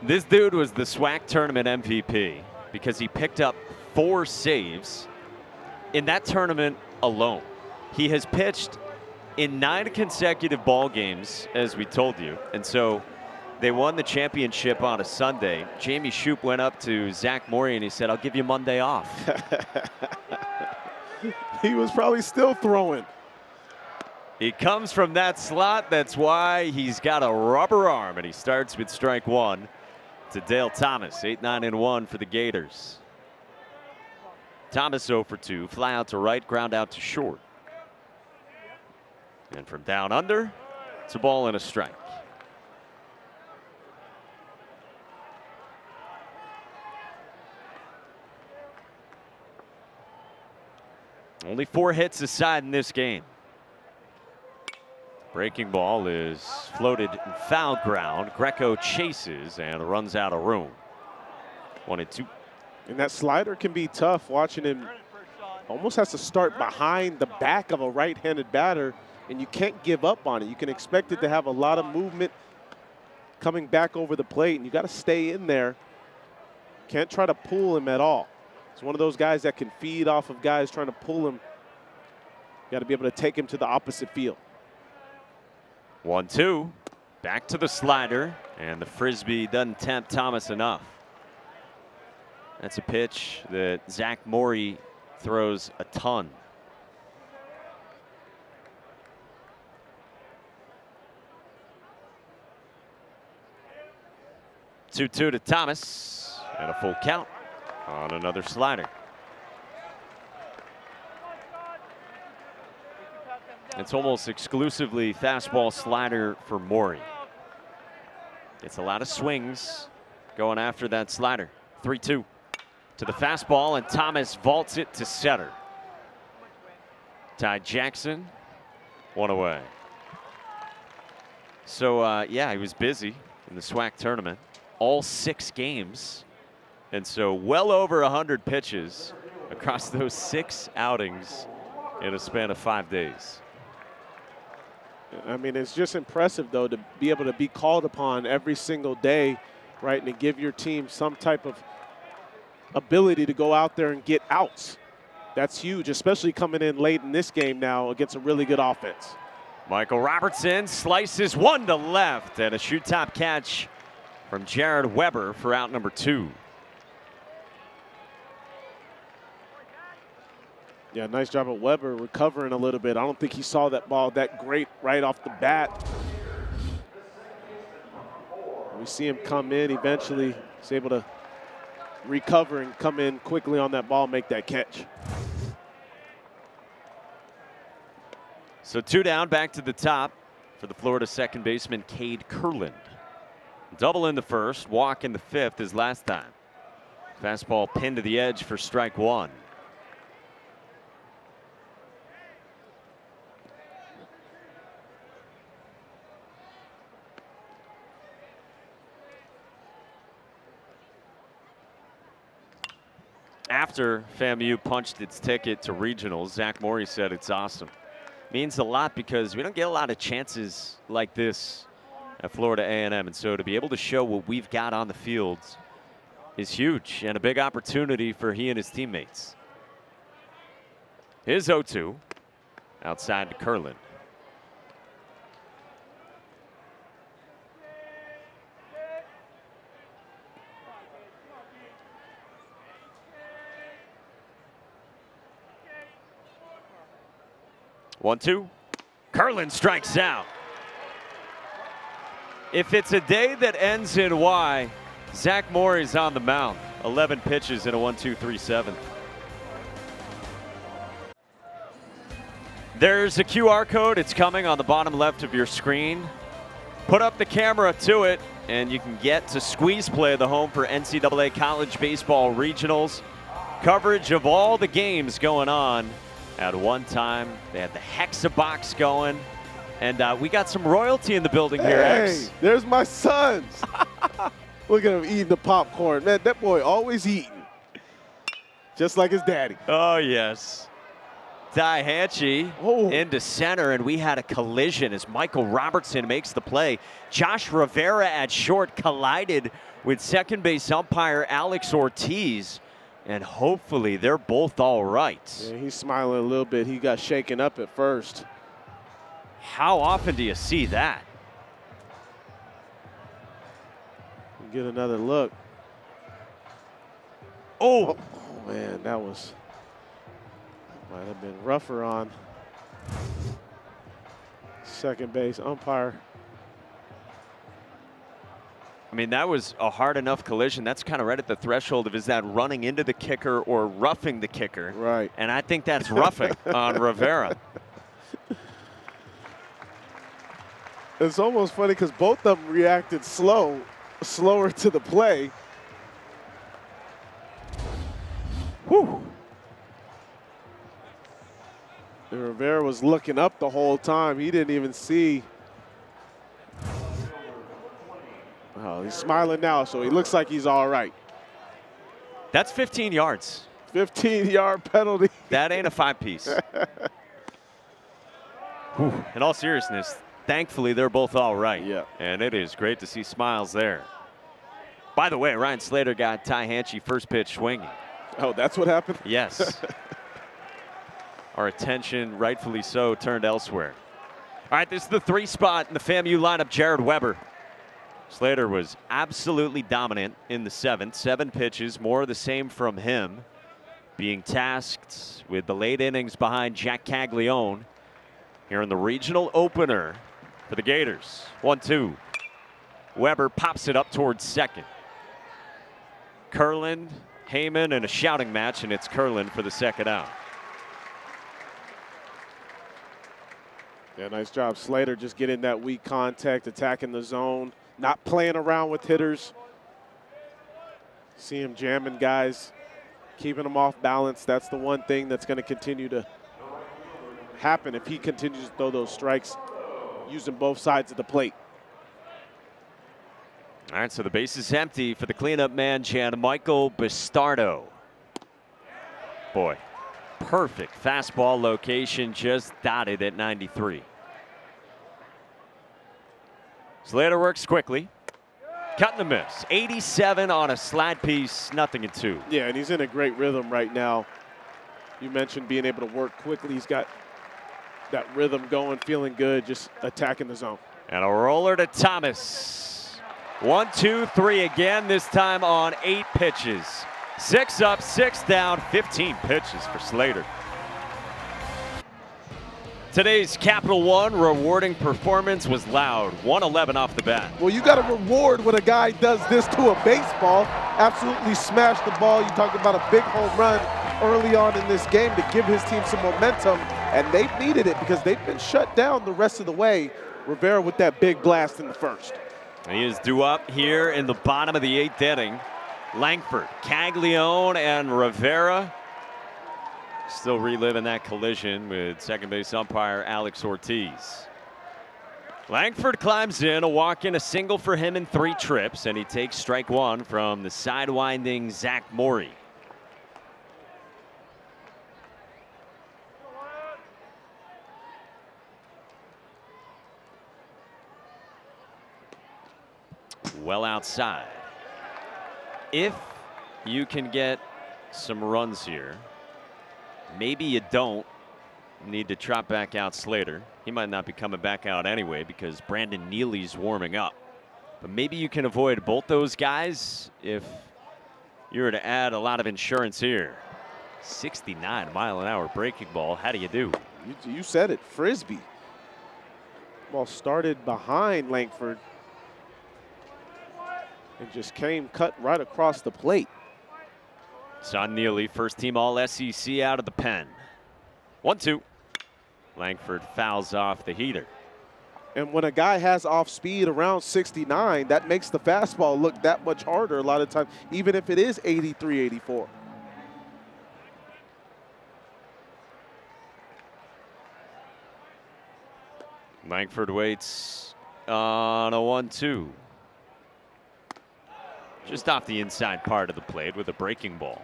This dude was the SWAC tournament MVP because he picked up 4 saves in that tournament alone. He has pitched in 9 consecutive ball games, as we told you. And so they won the championship on a Sunday. Jamie Shoup went up to Zach Morey and he said, "I'll give you Monday off." He was probably still throwing. He comes from that slot. That's why he's got a rubber arm, and he starts with strike 1 to Dale Thomas. 8-9-1 for the Gators. Thomas 0 for 2. Fly out to right, ground out to short. And from down under, it's a ball and a strike. Only 4 hits aside in this game. Breaking ball is floated in foul ground. Greco chases and runs out of room. 1-2. And that slider can be tough, watching him almost has to start behind the back of a right-handed batter, and you can't give up on it. You can expect it to have a lot of movement coming back over the plate, and you got to stay in there. Can't try to pull him at all. It's one of those guys that can feed off of guys trying to pull him. You got to be able to take him to the opposite field. 1-2. Back to the slider, and the frisbee doesn't tempt Thomas enough. That's a pitch that Zach Morey throws a ton. 2-2 to Thomas, and a full count on another slider. It's almost exclusively fastball slider for Morey. It's a lot of swings going after that slider. 3-2 to the fastball, and Thomas vaults it to center. Ty Jackson, one away. So, yeah, he was busy in the SWAC tournament. All 6 games. And so well over 100 pitches across those 6 outings in a span of 5 days. I mean, it's just impressive, though, to be able to be called upon every single day, right, and to give your team some type of ability to go out there and get outs. That's huge, especially coming in late in this game now against a really good offense. Michael Robertson slices one to left, and a shoot top catch from Jared Weber for out number 2. Yeah, nice job of Weber recovering a little bit. I don't think he saw that ball that great right off the bat. We see him come in eventually. He's able to recover and come in quickly on that ball, make that catch. So 2 down, back to the top for the Florida second baseman, Cade Kurland. Double in the first, walk in the 5th as last time. Fastball pinned to the edge for strike 1. After FAMU punched its ticket to regionals, Zach Morey said it's awesome. Means a lot because we don't get a lot of chances like this at Florida A&M, and so to be able to show what we've got on the fields is huge and a big opportunity for he and his teammates. His 0-2 outside to Kurland. One, 2. Kurland strikes out. If it's a day that ends in Y, Zach Morey's on the mound. 11 pitches in a 1-2-3-7. There's a QR code. It's coming on the bottom left of your screen. Put up the camera to it, and you can get to Squeeze Play, the home for NCAA College Baseball Regionals. Coverage of all the games going on at one time. They had the Hexa box going, and we got some royalty in the building here, X. Hey, there's my sons. Look at him eating the popcorn. Man, that boy always eating, just like his daddy. Oh, yes. Daihatchi into center, and we had a collision as Michael Robertson makes the play. Josh Rivera at short collided with second base umpire Alex Ortiz. And hopefully they're both all right. Yeah, he's smiling a little bit. He got shaken up at first. How often do you see that? Get another look. Oh, man, that was might have been rougher on second base umpire. I mean, that was a hard enough collision. That's kind of right at the threshold of, is that running into the kicker or roughing the kicker? Right. And I think that's roughing on Rivera. It's almost funny because both of them reacted slower to the play. Whew. And Rivera was looking up the whole time. He didn't even see. Oh, he's smiling now, so he looks like he's all right. That's 15 yards. 15-yard penalty. That ain't a 5-piece. In all seriousness, thankfully they're both all right. Yeah. And it is great to see smiles there. By the way, Ryan Slater got Daihatchi first pitch swinging. Oh, that's what happened? Yes. Our attention, rightfully so, turned elsewhere. All right, this is the 3 spot in the FAMU lineup, Jared Weber. Slater was absolutely dominant in the 7th. 7 pitches, more of the same from him. Being tasked with the late innings behind Jac Caglianone here in the regional opener for the Gators. 1-2. Weber pops it up towards second. Kurland, Heyman, and a shouting match, and it's Kurland for the second out. Yeah, nice job, Slater, just getting that weak contact, attacking the zone, not playing around with hitters. See him jamming guys, keeping them off balance. That's the one thing that's going to continue to happen if he continues to throw those strikes using both sides of the plate. All right, so the base is empty for the cleanup man, Gianmichael Bastardo. Boy, perfect fastball location, just dotted at 93. Slater works quickly. Cut and a miss. 87 on a slide piece, 0-2. Yeah, and he's in a great rhythm right now. You mentioned being able to work quickly. He's got that rhythm going, feeling good, just attacking the zone. And a roller to Thomas. 1, 2, 3 again, this time on 8 pitches. 6 up, 6 down, 15 pitches for Slater. Today's Capital One rewarding performance was loud. 111 off the bat. Well, you got to reward when a guy does this to a baseball. Absolutely smashed the ball. You talked about a big home run early on in this game to give his team some momentum, and they've needed it because they've been shut down the rest of the way. Rivera with that big blast in the first. He is due up here in the bottom of the 8th inning. Langford, Caglianone, and Rivera still reliving that collision with second base umpire Alex Ortiz. Langford climbs in, a walk in, a single for him in 3 trips, and he takes strike 1 from the sidewinding Zach Morey. Well outside. If you can get some runs here, maybe you don't need to trot back out Slater. He might not be coming back out anyway because Brandon Neely's warming up. But maybe you can avoid both those guys if you were to add a lot of insurance here. 69-mile-an-hour breaking ball. How do you do? You said it, frisbee. Ball started behind Langford and just came cut right across the plate. Son Neely, first team all SEC out of the pen. 1-2. Langford fouls off the heater. And when a guy has off speed around 69, that makes the fastball look that much harder a lot of times, even if it is 83, 84. Langford waits on a 1-2. Just off the inside part of the plate with a breaking ball.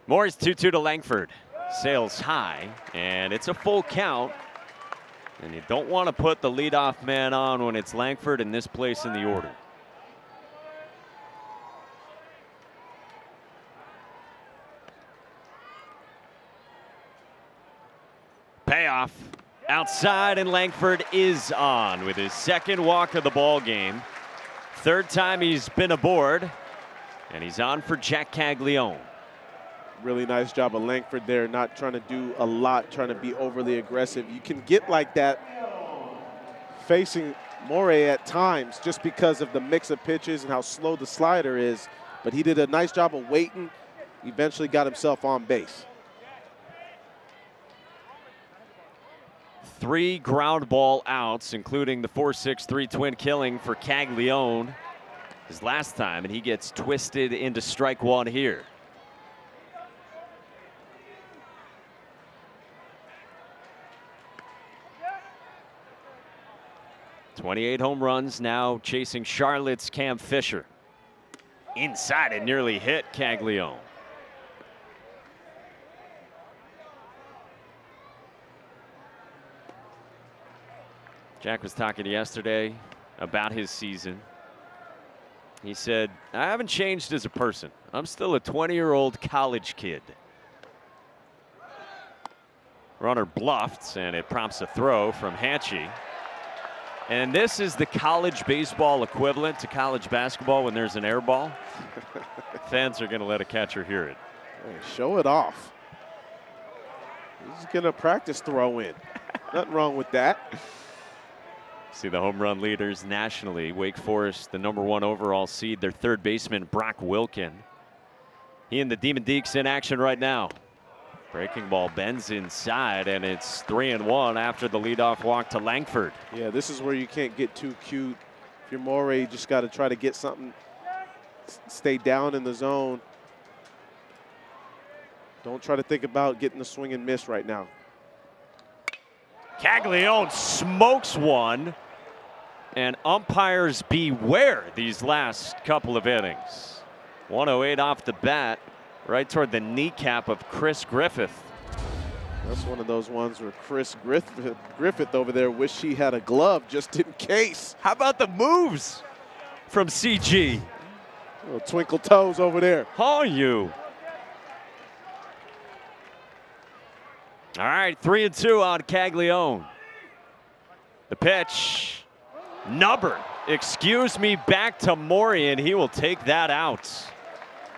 Morris 2-2 to Langford. Sails high, and it's a full count. And you don't want to put the leadoff man on when it's Langford in this place in the order. Payoff outside, and Langford is on with his second walk of the ball game. Third time he's been aboard, and he's on for Jac Caglianone. Really nice job of Langford there, not trying to do a lot, trying to be overly aggressive. You can get like that facing Morey at times just because of the mix of pitches and how slow the slider is, but he did a nice job of waiting, eventually got himself on base. 3 ground ball outs, including the 4-6-3 twin killing for Caglianone his last time, and he gets twisted into strike 1 here. .28 home runs now chasing Charlotte's Cam Fisher. Inside and nearly hit Caglianone. Jack was talking yesterday about his season. He said, I haven't changed as a person. I'm still a 20-year-old college kid. Runner bluffed, and it prompts a throw from Hanchey. And this is the college baseball equivalent to college basketball when there's an air ball. Fans are going to let a catcher hear it. Hey, show it off. He's going to practice throw in. Nothing wrong with that. See the home run leaders nationally. Wake Forest, the #1 overall seed, their third baseman, Brock Wilkin. He and the Demon Deeks in action right now. Breaking ball bends inside, and it's 3-1 after the leadoff walk to Langford. Yeah, this is where you can't get too cute. If you're Morey, you just got to try to get something, stay down in the zone. Don't try to think about getting the swing and miss right now. Caglianone smokes one, and umpires beware these last couple of innings. 108 off the bat, right toward the kneecap of Chris Griffith. That's one of those ones where Chris Griffith over there wish he had a glove just in case. How about the moves from CG? Little twinkle toes over there. Oh, you. All right, 3-2 on Caglianone. The pitch, Nubbard, excuse me, back to Morey, and he will take that out.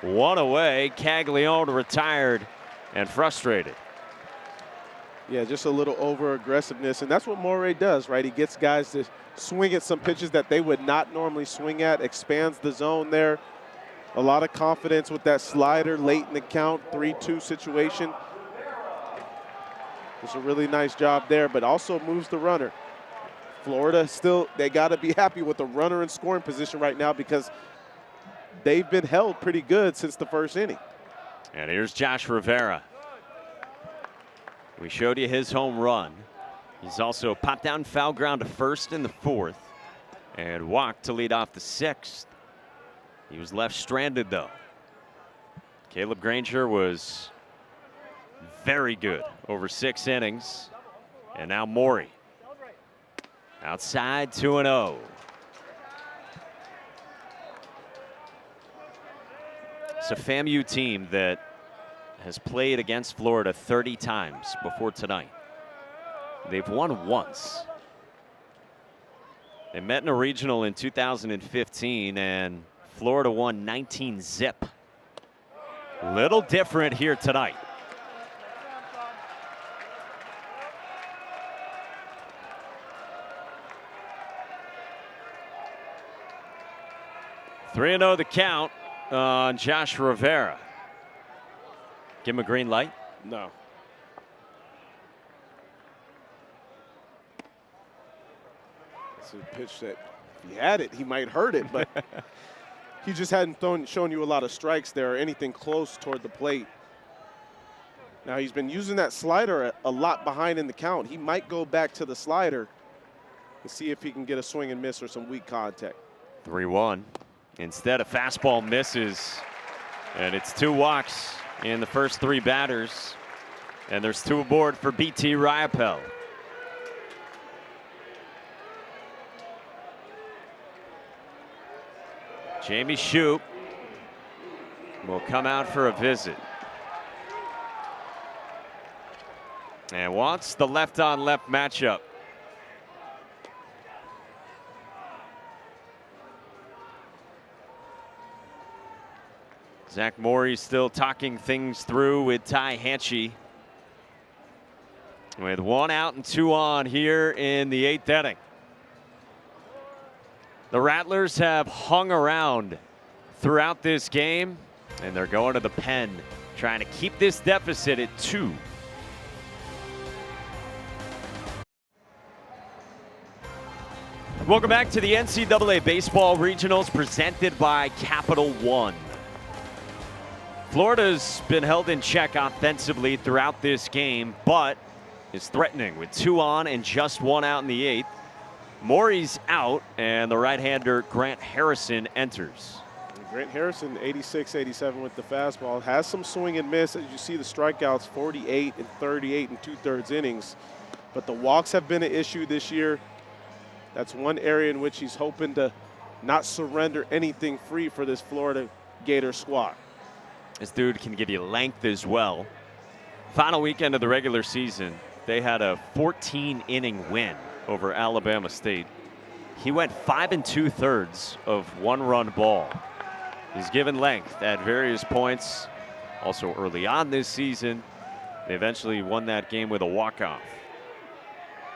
One away, Caglianone retired and frustrated. Yeah, just a little over-aggressiveness, and that's what Morey does, right? He gets guys to swing at some pitches that they would not normally swing at, expands the zone there. A lot of confidence with that slider late in the count, 3-2 situation. It's a really nice job there, but also moves the runner. Florida still, they got to be happy with the runner in scoring position right now because they've been held pretty good since the first inning. And here's Josh Rivera. We showed you his home run. He's also popped down foul ground to first in the 4th and walked to lead off the 6th. He was left stranded though. Caleb Granger was very good over 6 innings. And now Morey. Outside, 2-0. It's a FAMU team that has played against Florida 30 times before tonight. They've won once. They met in a regional in 2015, and Florida won 19-zip. Little different here tonight. Three 3-0 the count on Josh Rivera. Give him a green light? No. It's a pitch that if he had it, he might hurt it, but he just hadn't shown you a lot of strikes there or anything close toward the plate. Now he's been using that slider a lot behind in the count. He might go back to the slider and see if he can get a swing and miss or some weak contact. 3-1. Instead, a fastball misses, and it's 2 walks in the first 3 batters, and there's 2 aboard for BT Riopel. Jamie Shoup will come out for a visit and wants the left-on-left matchup. Zach Morey still talking things through with Ty Hanchey. With 1 out and 2 on here in the 8th inning. The Rattlers have hung around throughout this game, and they're going to the pen, trying to keep this deficit at 2. Welcome back to the NCAA Baseball Regionals presented by Capital One. Florida's been held in check offensively throughout this game, but is threatening with 2 on and just 1 out in the 8th. Morey's out, and the right-hander Grant Harrison enters. Grant Harrison, 86-87 with the fastball, has some swing and miss. As you see the strikeouts, 48 and 38 and 2/3 innings. But the walks have been an issue this year. That's one area in which he's hoping to not surrender anything free for this Florida Gator squad. This dude can give you length as well. Final weekend of the regular season, they had a 14-inning win over Alabama State. He went 5 2/3 of 1-run ball. He's given length at various points, also early on this season. They eventually won that game with a walk-off.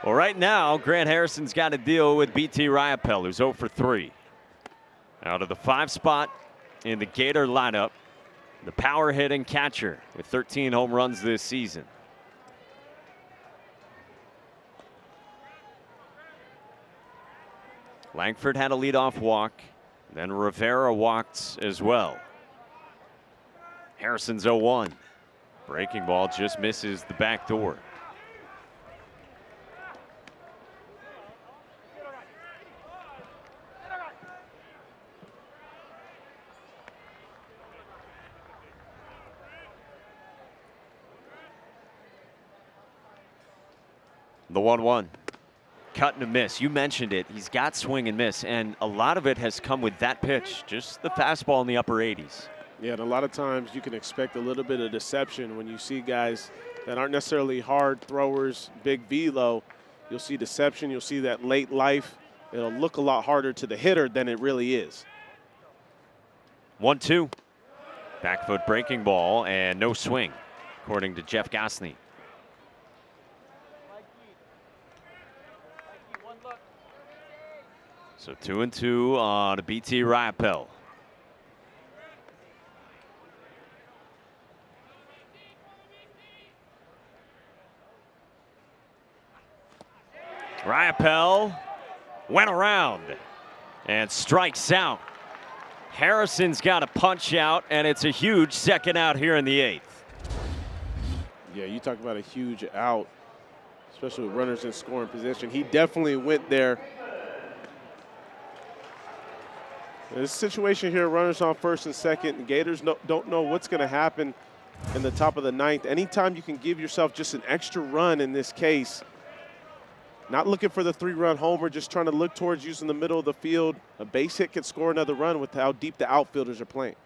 Well, right now, Grant Harrison's got to deal with BT Riopel, who's 0 for 3. Out of the 5 spot in the Gator lineup, the power hitting catcher with 13 home runs this season. Langford had a leadoff walk, then Rivera walked as well. Harrison's 0-1. Breaking ball just misses the back door. The 1-1. Cut and a miss. You mentioned it. He's got swing and miss, and a lot of it has come with that pitch, just the fastball in the upper 80s. Yeah, and a lot of times you can expect a little bit of deception when you see guys that aren't necessarily hard throwers, big velo. You'll see deception. You'll see that late life. It'll look a lot harder to the hitter than it really is. 1-2. Back foot breaking ball and no swing, according to Jeff Gosney. So 2-2 on a BT Riopel. Riopel went around and strikes out. Harrison's got a punch out, and it's a huge second out here in the 8th. Yeah, you talk about a huge out, especially with runners in scoring position. He definitely went there. This situation here, runners on first and second. Gators don't know what's going to happen in the top of the 9th. Anytime you can give yourself just an extra run in this case, not looking for the 3-run homer, just trying to look towards using the middle of the field. A base hit could score another run with how deep the outfielders are playing.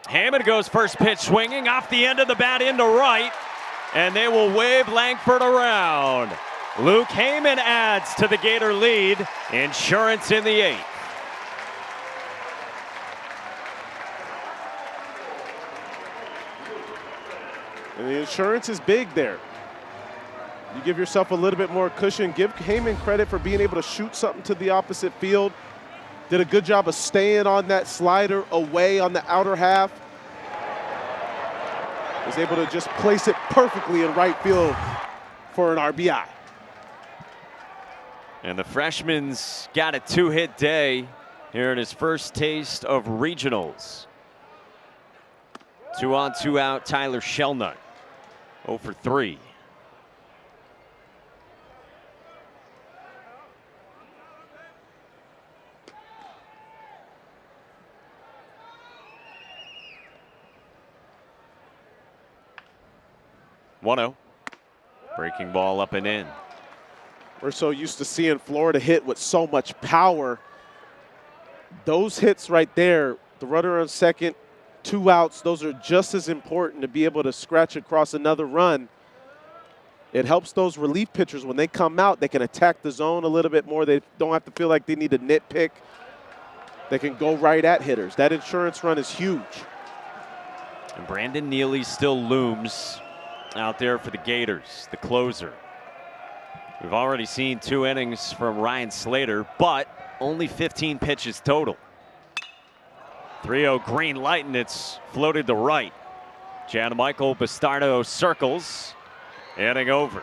Hammond goes first pitch swinging off the end of the bat into right, and they will wave Langford around. Luke Heyman adds to the Gator lead. Insurance in the 8th. And the insurance is big there. You give yourself a little bit more cushion. Give Heyman credit for being able to shoot something to the opposite field. Did a good job of staying on that slider away on the outer half. Was able to just place it perfectly in right field for an RBI. And the freshman's got a 2-hit day here in his first taste of regionals. 2 on, 2 out, Tyler Shelnut, 0 for 3. Breaking ball up and in. We're so used to seeing Florida hit with so much power. Those hits right there, the runner on second, 2 outs, those are just as important to be able to scratch across another run. It helps those relief pitchers when they come out, they can attack the zone a little bit more. They don't have to feel like they need to nitpick. They can go right at hitters. That insurance run is huge. And Brandon Neely still looms out there for the Gators, the closer. We've already seen 2 innings from Ryan Slater, but only 15 pitches total. 3-0 green light, and it's floated to right. Michael Bastardo circles, inning over.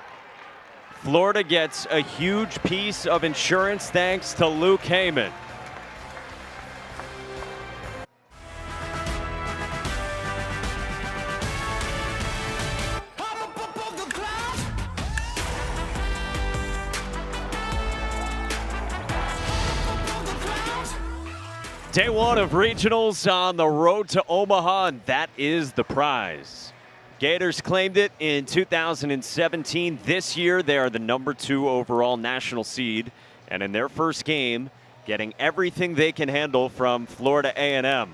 Florida gets a huge piece of insurance thanks to Luke Heyman. Day 1 of regionals on the road to Omaha, and that is the prize. Gators claimed it in 2017. This year, they are the #2 overall national seed, and in their first game, getting everything they can handle from Florida A&M.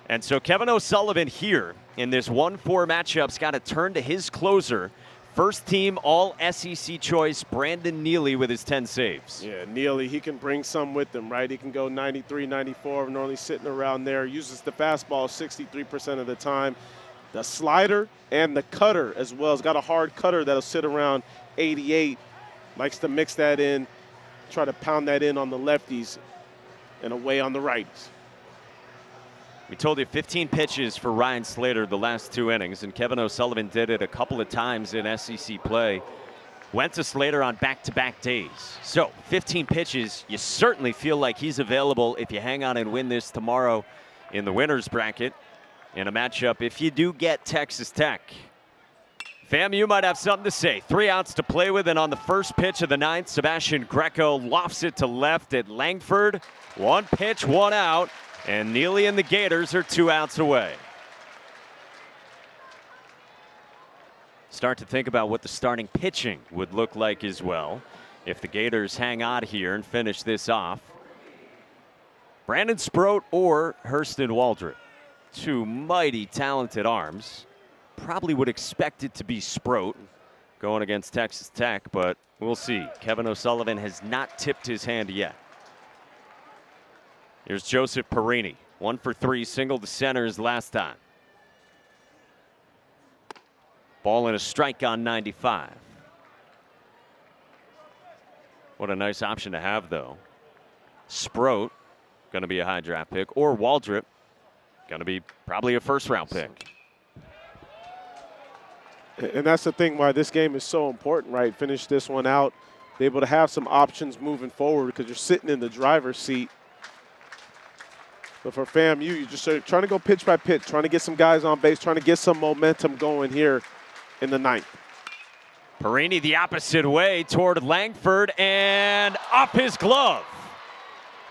And so Kevin O'Sullivan here in this 1-4 matchup's got to turn to his closer, first team All-SEC choice, Brandon Neely, with his 10 saves. Yeah, Neely, he can bring some with him, right? He can go 93, 94, normally sitting around there, uses the fastball 63% of the time. the slider and the cutter as well. He's got a hard cutter that'll sit around 88. Likes to mix that in, try to pound that in on the lefties and away on the righties. We told you 15 pitches for Ryan Slater the last 2 innings, and Kevin O'Sullivan did it a couple of times in SEC play. Went to Slater on back-to-back days. So 15 pitches, you certainly feel like he's available if you hang on and win this tomorrow in the winner's bracket in a matchup if you do get Texas Tech. Fam, you might have something to say. 3 outs to play with, and on the first pitch of the 9th, Sebastian Greco lofts it to left at Langford. 1 pitch, 1 out. And Neely and the Gators are 2 outs away. Start to think about what the starting pitching would look like as well if the Gators hang on here and finish this off. Brandon Sproat or Hurston Waldrop. 2 mighty talented arms. Probably would expect it to be Sproat going against Texas Tech, but we'll see. Kevin O'Sullivan has not tipped his hand yet. Here's Joseph Perini. 1 for 3, single to center his last time. Ball and a strike on 95. What a nice option to have, though. Sproat, going to be a high draft pick, or Waldrop, going to be probably a first-round pick. And that's the thing why this game is so important, right? Finish this one out, be able to have some options moving forward because you're sitting in the driver's seat. But for FAMU, you're just trying to go pitch by pitch, trying to get some guys on base, trying to get some momentum going here in the 9th. Perini the opposite way toward Langford and up his glove.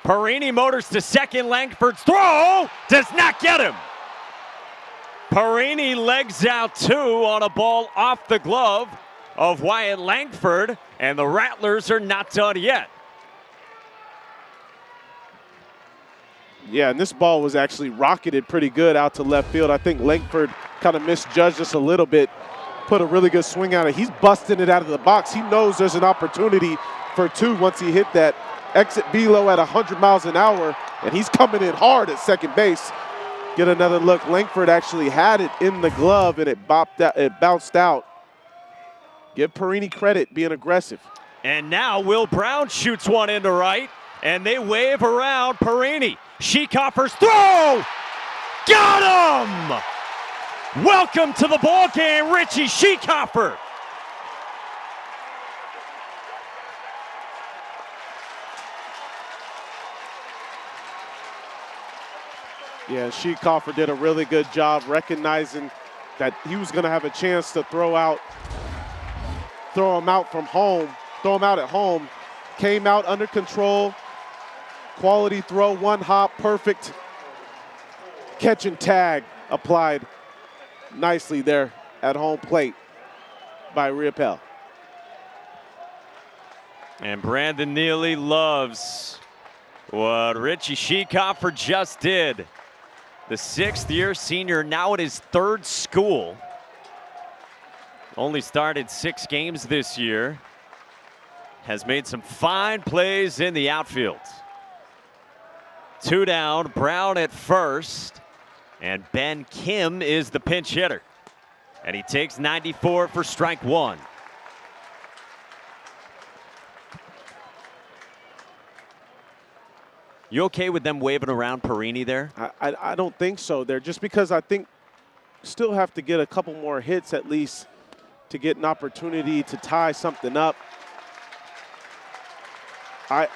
Perini motors to second. Langford's throw does not get him. Perini legs out 2 on a ball off the glove of Wyatt Langford, and the Rattlers are not done yet. Yeah, and this ball was actually rocketed pretty good out to left field. I think Langford kind of misjudged us a little bit, put a really good swing at it. He's busting it out of the box. He knows there's an opportunity for 2 once he hit that exit below at 100 miles an hour, and he's coming in hard at second base. Get another look. Langford actually had it in the glove, and it bounced out. Give Perini credit being aggressive. And now Will Brown shoots one into right, and they wave around Perini. Schieckhofer's throw! Got him! Welcome to the ball game, Richie Schieckhofer. Yeah, Schieckhofer did a really good job recognizing that he was going to have a chance to throw him out at home. Came out under control. Quality throw, 1 hop, perfect. Catch and tag applied nicely there at home plate by Riopelle. And Brandon Neely loves what Richie Schieckhofer just did. The 6th-year senior now at his 3rd school. Only started 6 games this year. Has made some fine plays in the outfield. 2 down, Brown at first, and Ben Kim is the pinch hitter. And he takes 94 for strike 1. You okay with them waving around Perini there? I don't think so there, just because I think still have to get a couple more hits at least to get an opportunity to tie something up. I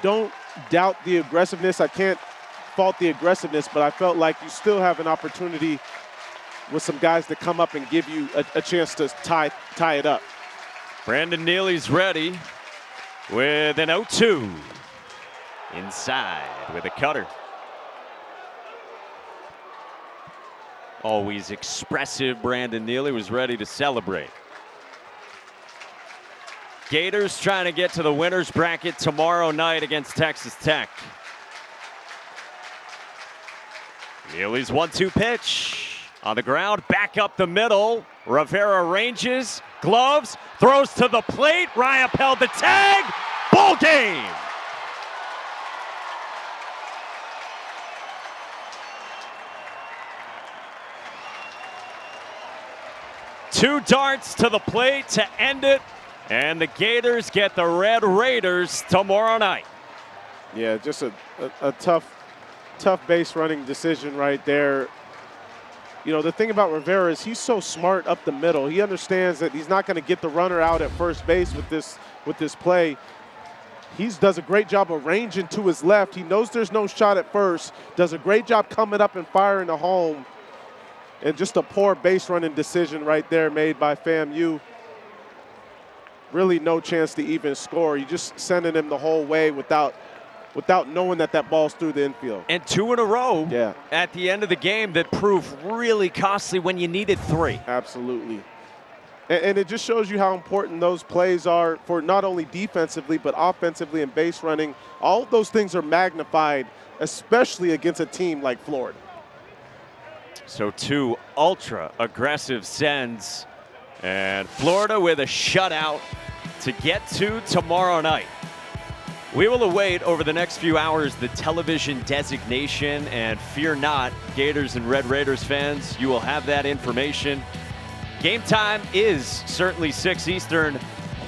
don't doubt the aggressiveness. I can't fault the aggressiveness, but I felt like you still have an opportunity with some guys that come up and give you a chance to tie it up. Brandon Neely's ready with an 0-2. Inside with a cutter. Always expressive Brandon Neely was ready to celebrate. Gators trying to get to the winner's bracket tomorrow night against Texas Tech. Neely's 1-2 pitch on the ground, back up the middle. Rivera ranges, gloves, throws to the plate. Riopelle the tag, ball game. 2 darts to the plate to end it. And the Gators get the Red Raiders tomorrow night. Yeah, just a tough base running decision right there. You know, the thing about Rivera is he's so smart up the middle. He understands that he's not going to get the runner out at first base with this play. He does a great job of ranging to his left. He knows there's no shot at first. Does a great job coming up and firing to home. And just a poor base running decision right there made by FAMU. Really no chance to even score. You just sending him the whole way without knowing that ball's through the infield. And 2 in a row at the end of the game that proved really costly when you needed 3. Absolutely. And it just shows you how important those plays are for not only defensively but offensively and base running. All of those things are magnified, especially against a team like Florida. So 2 ultra-aggressive sends. And Florida with a shutout to get to tomorrow night. We will await over the next few hours the television designation, and fear not, Gators and Red Raiders fans, you will have that information. Game time is certainly 6 Eastern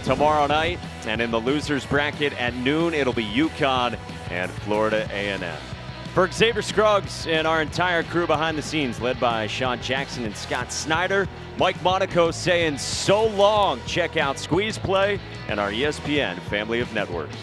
tomorrow night, and in the losers bracket at noon, it'll be UConn and Florida A&M. For Xavier Scruggs and our entire crew behind the scenes, led by Sean Jackson and Scott Snyder, Mike Monaco saying so long. Check out Squeeze Play and our ESPN family of networks.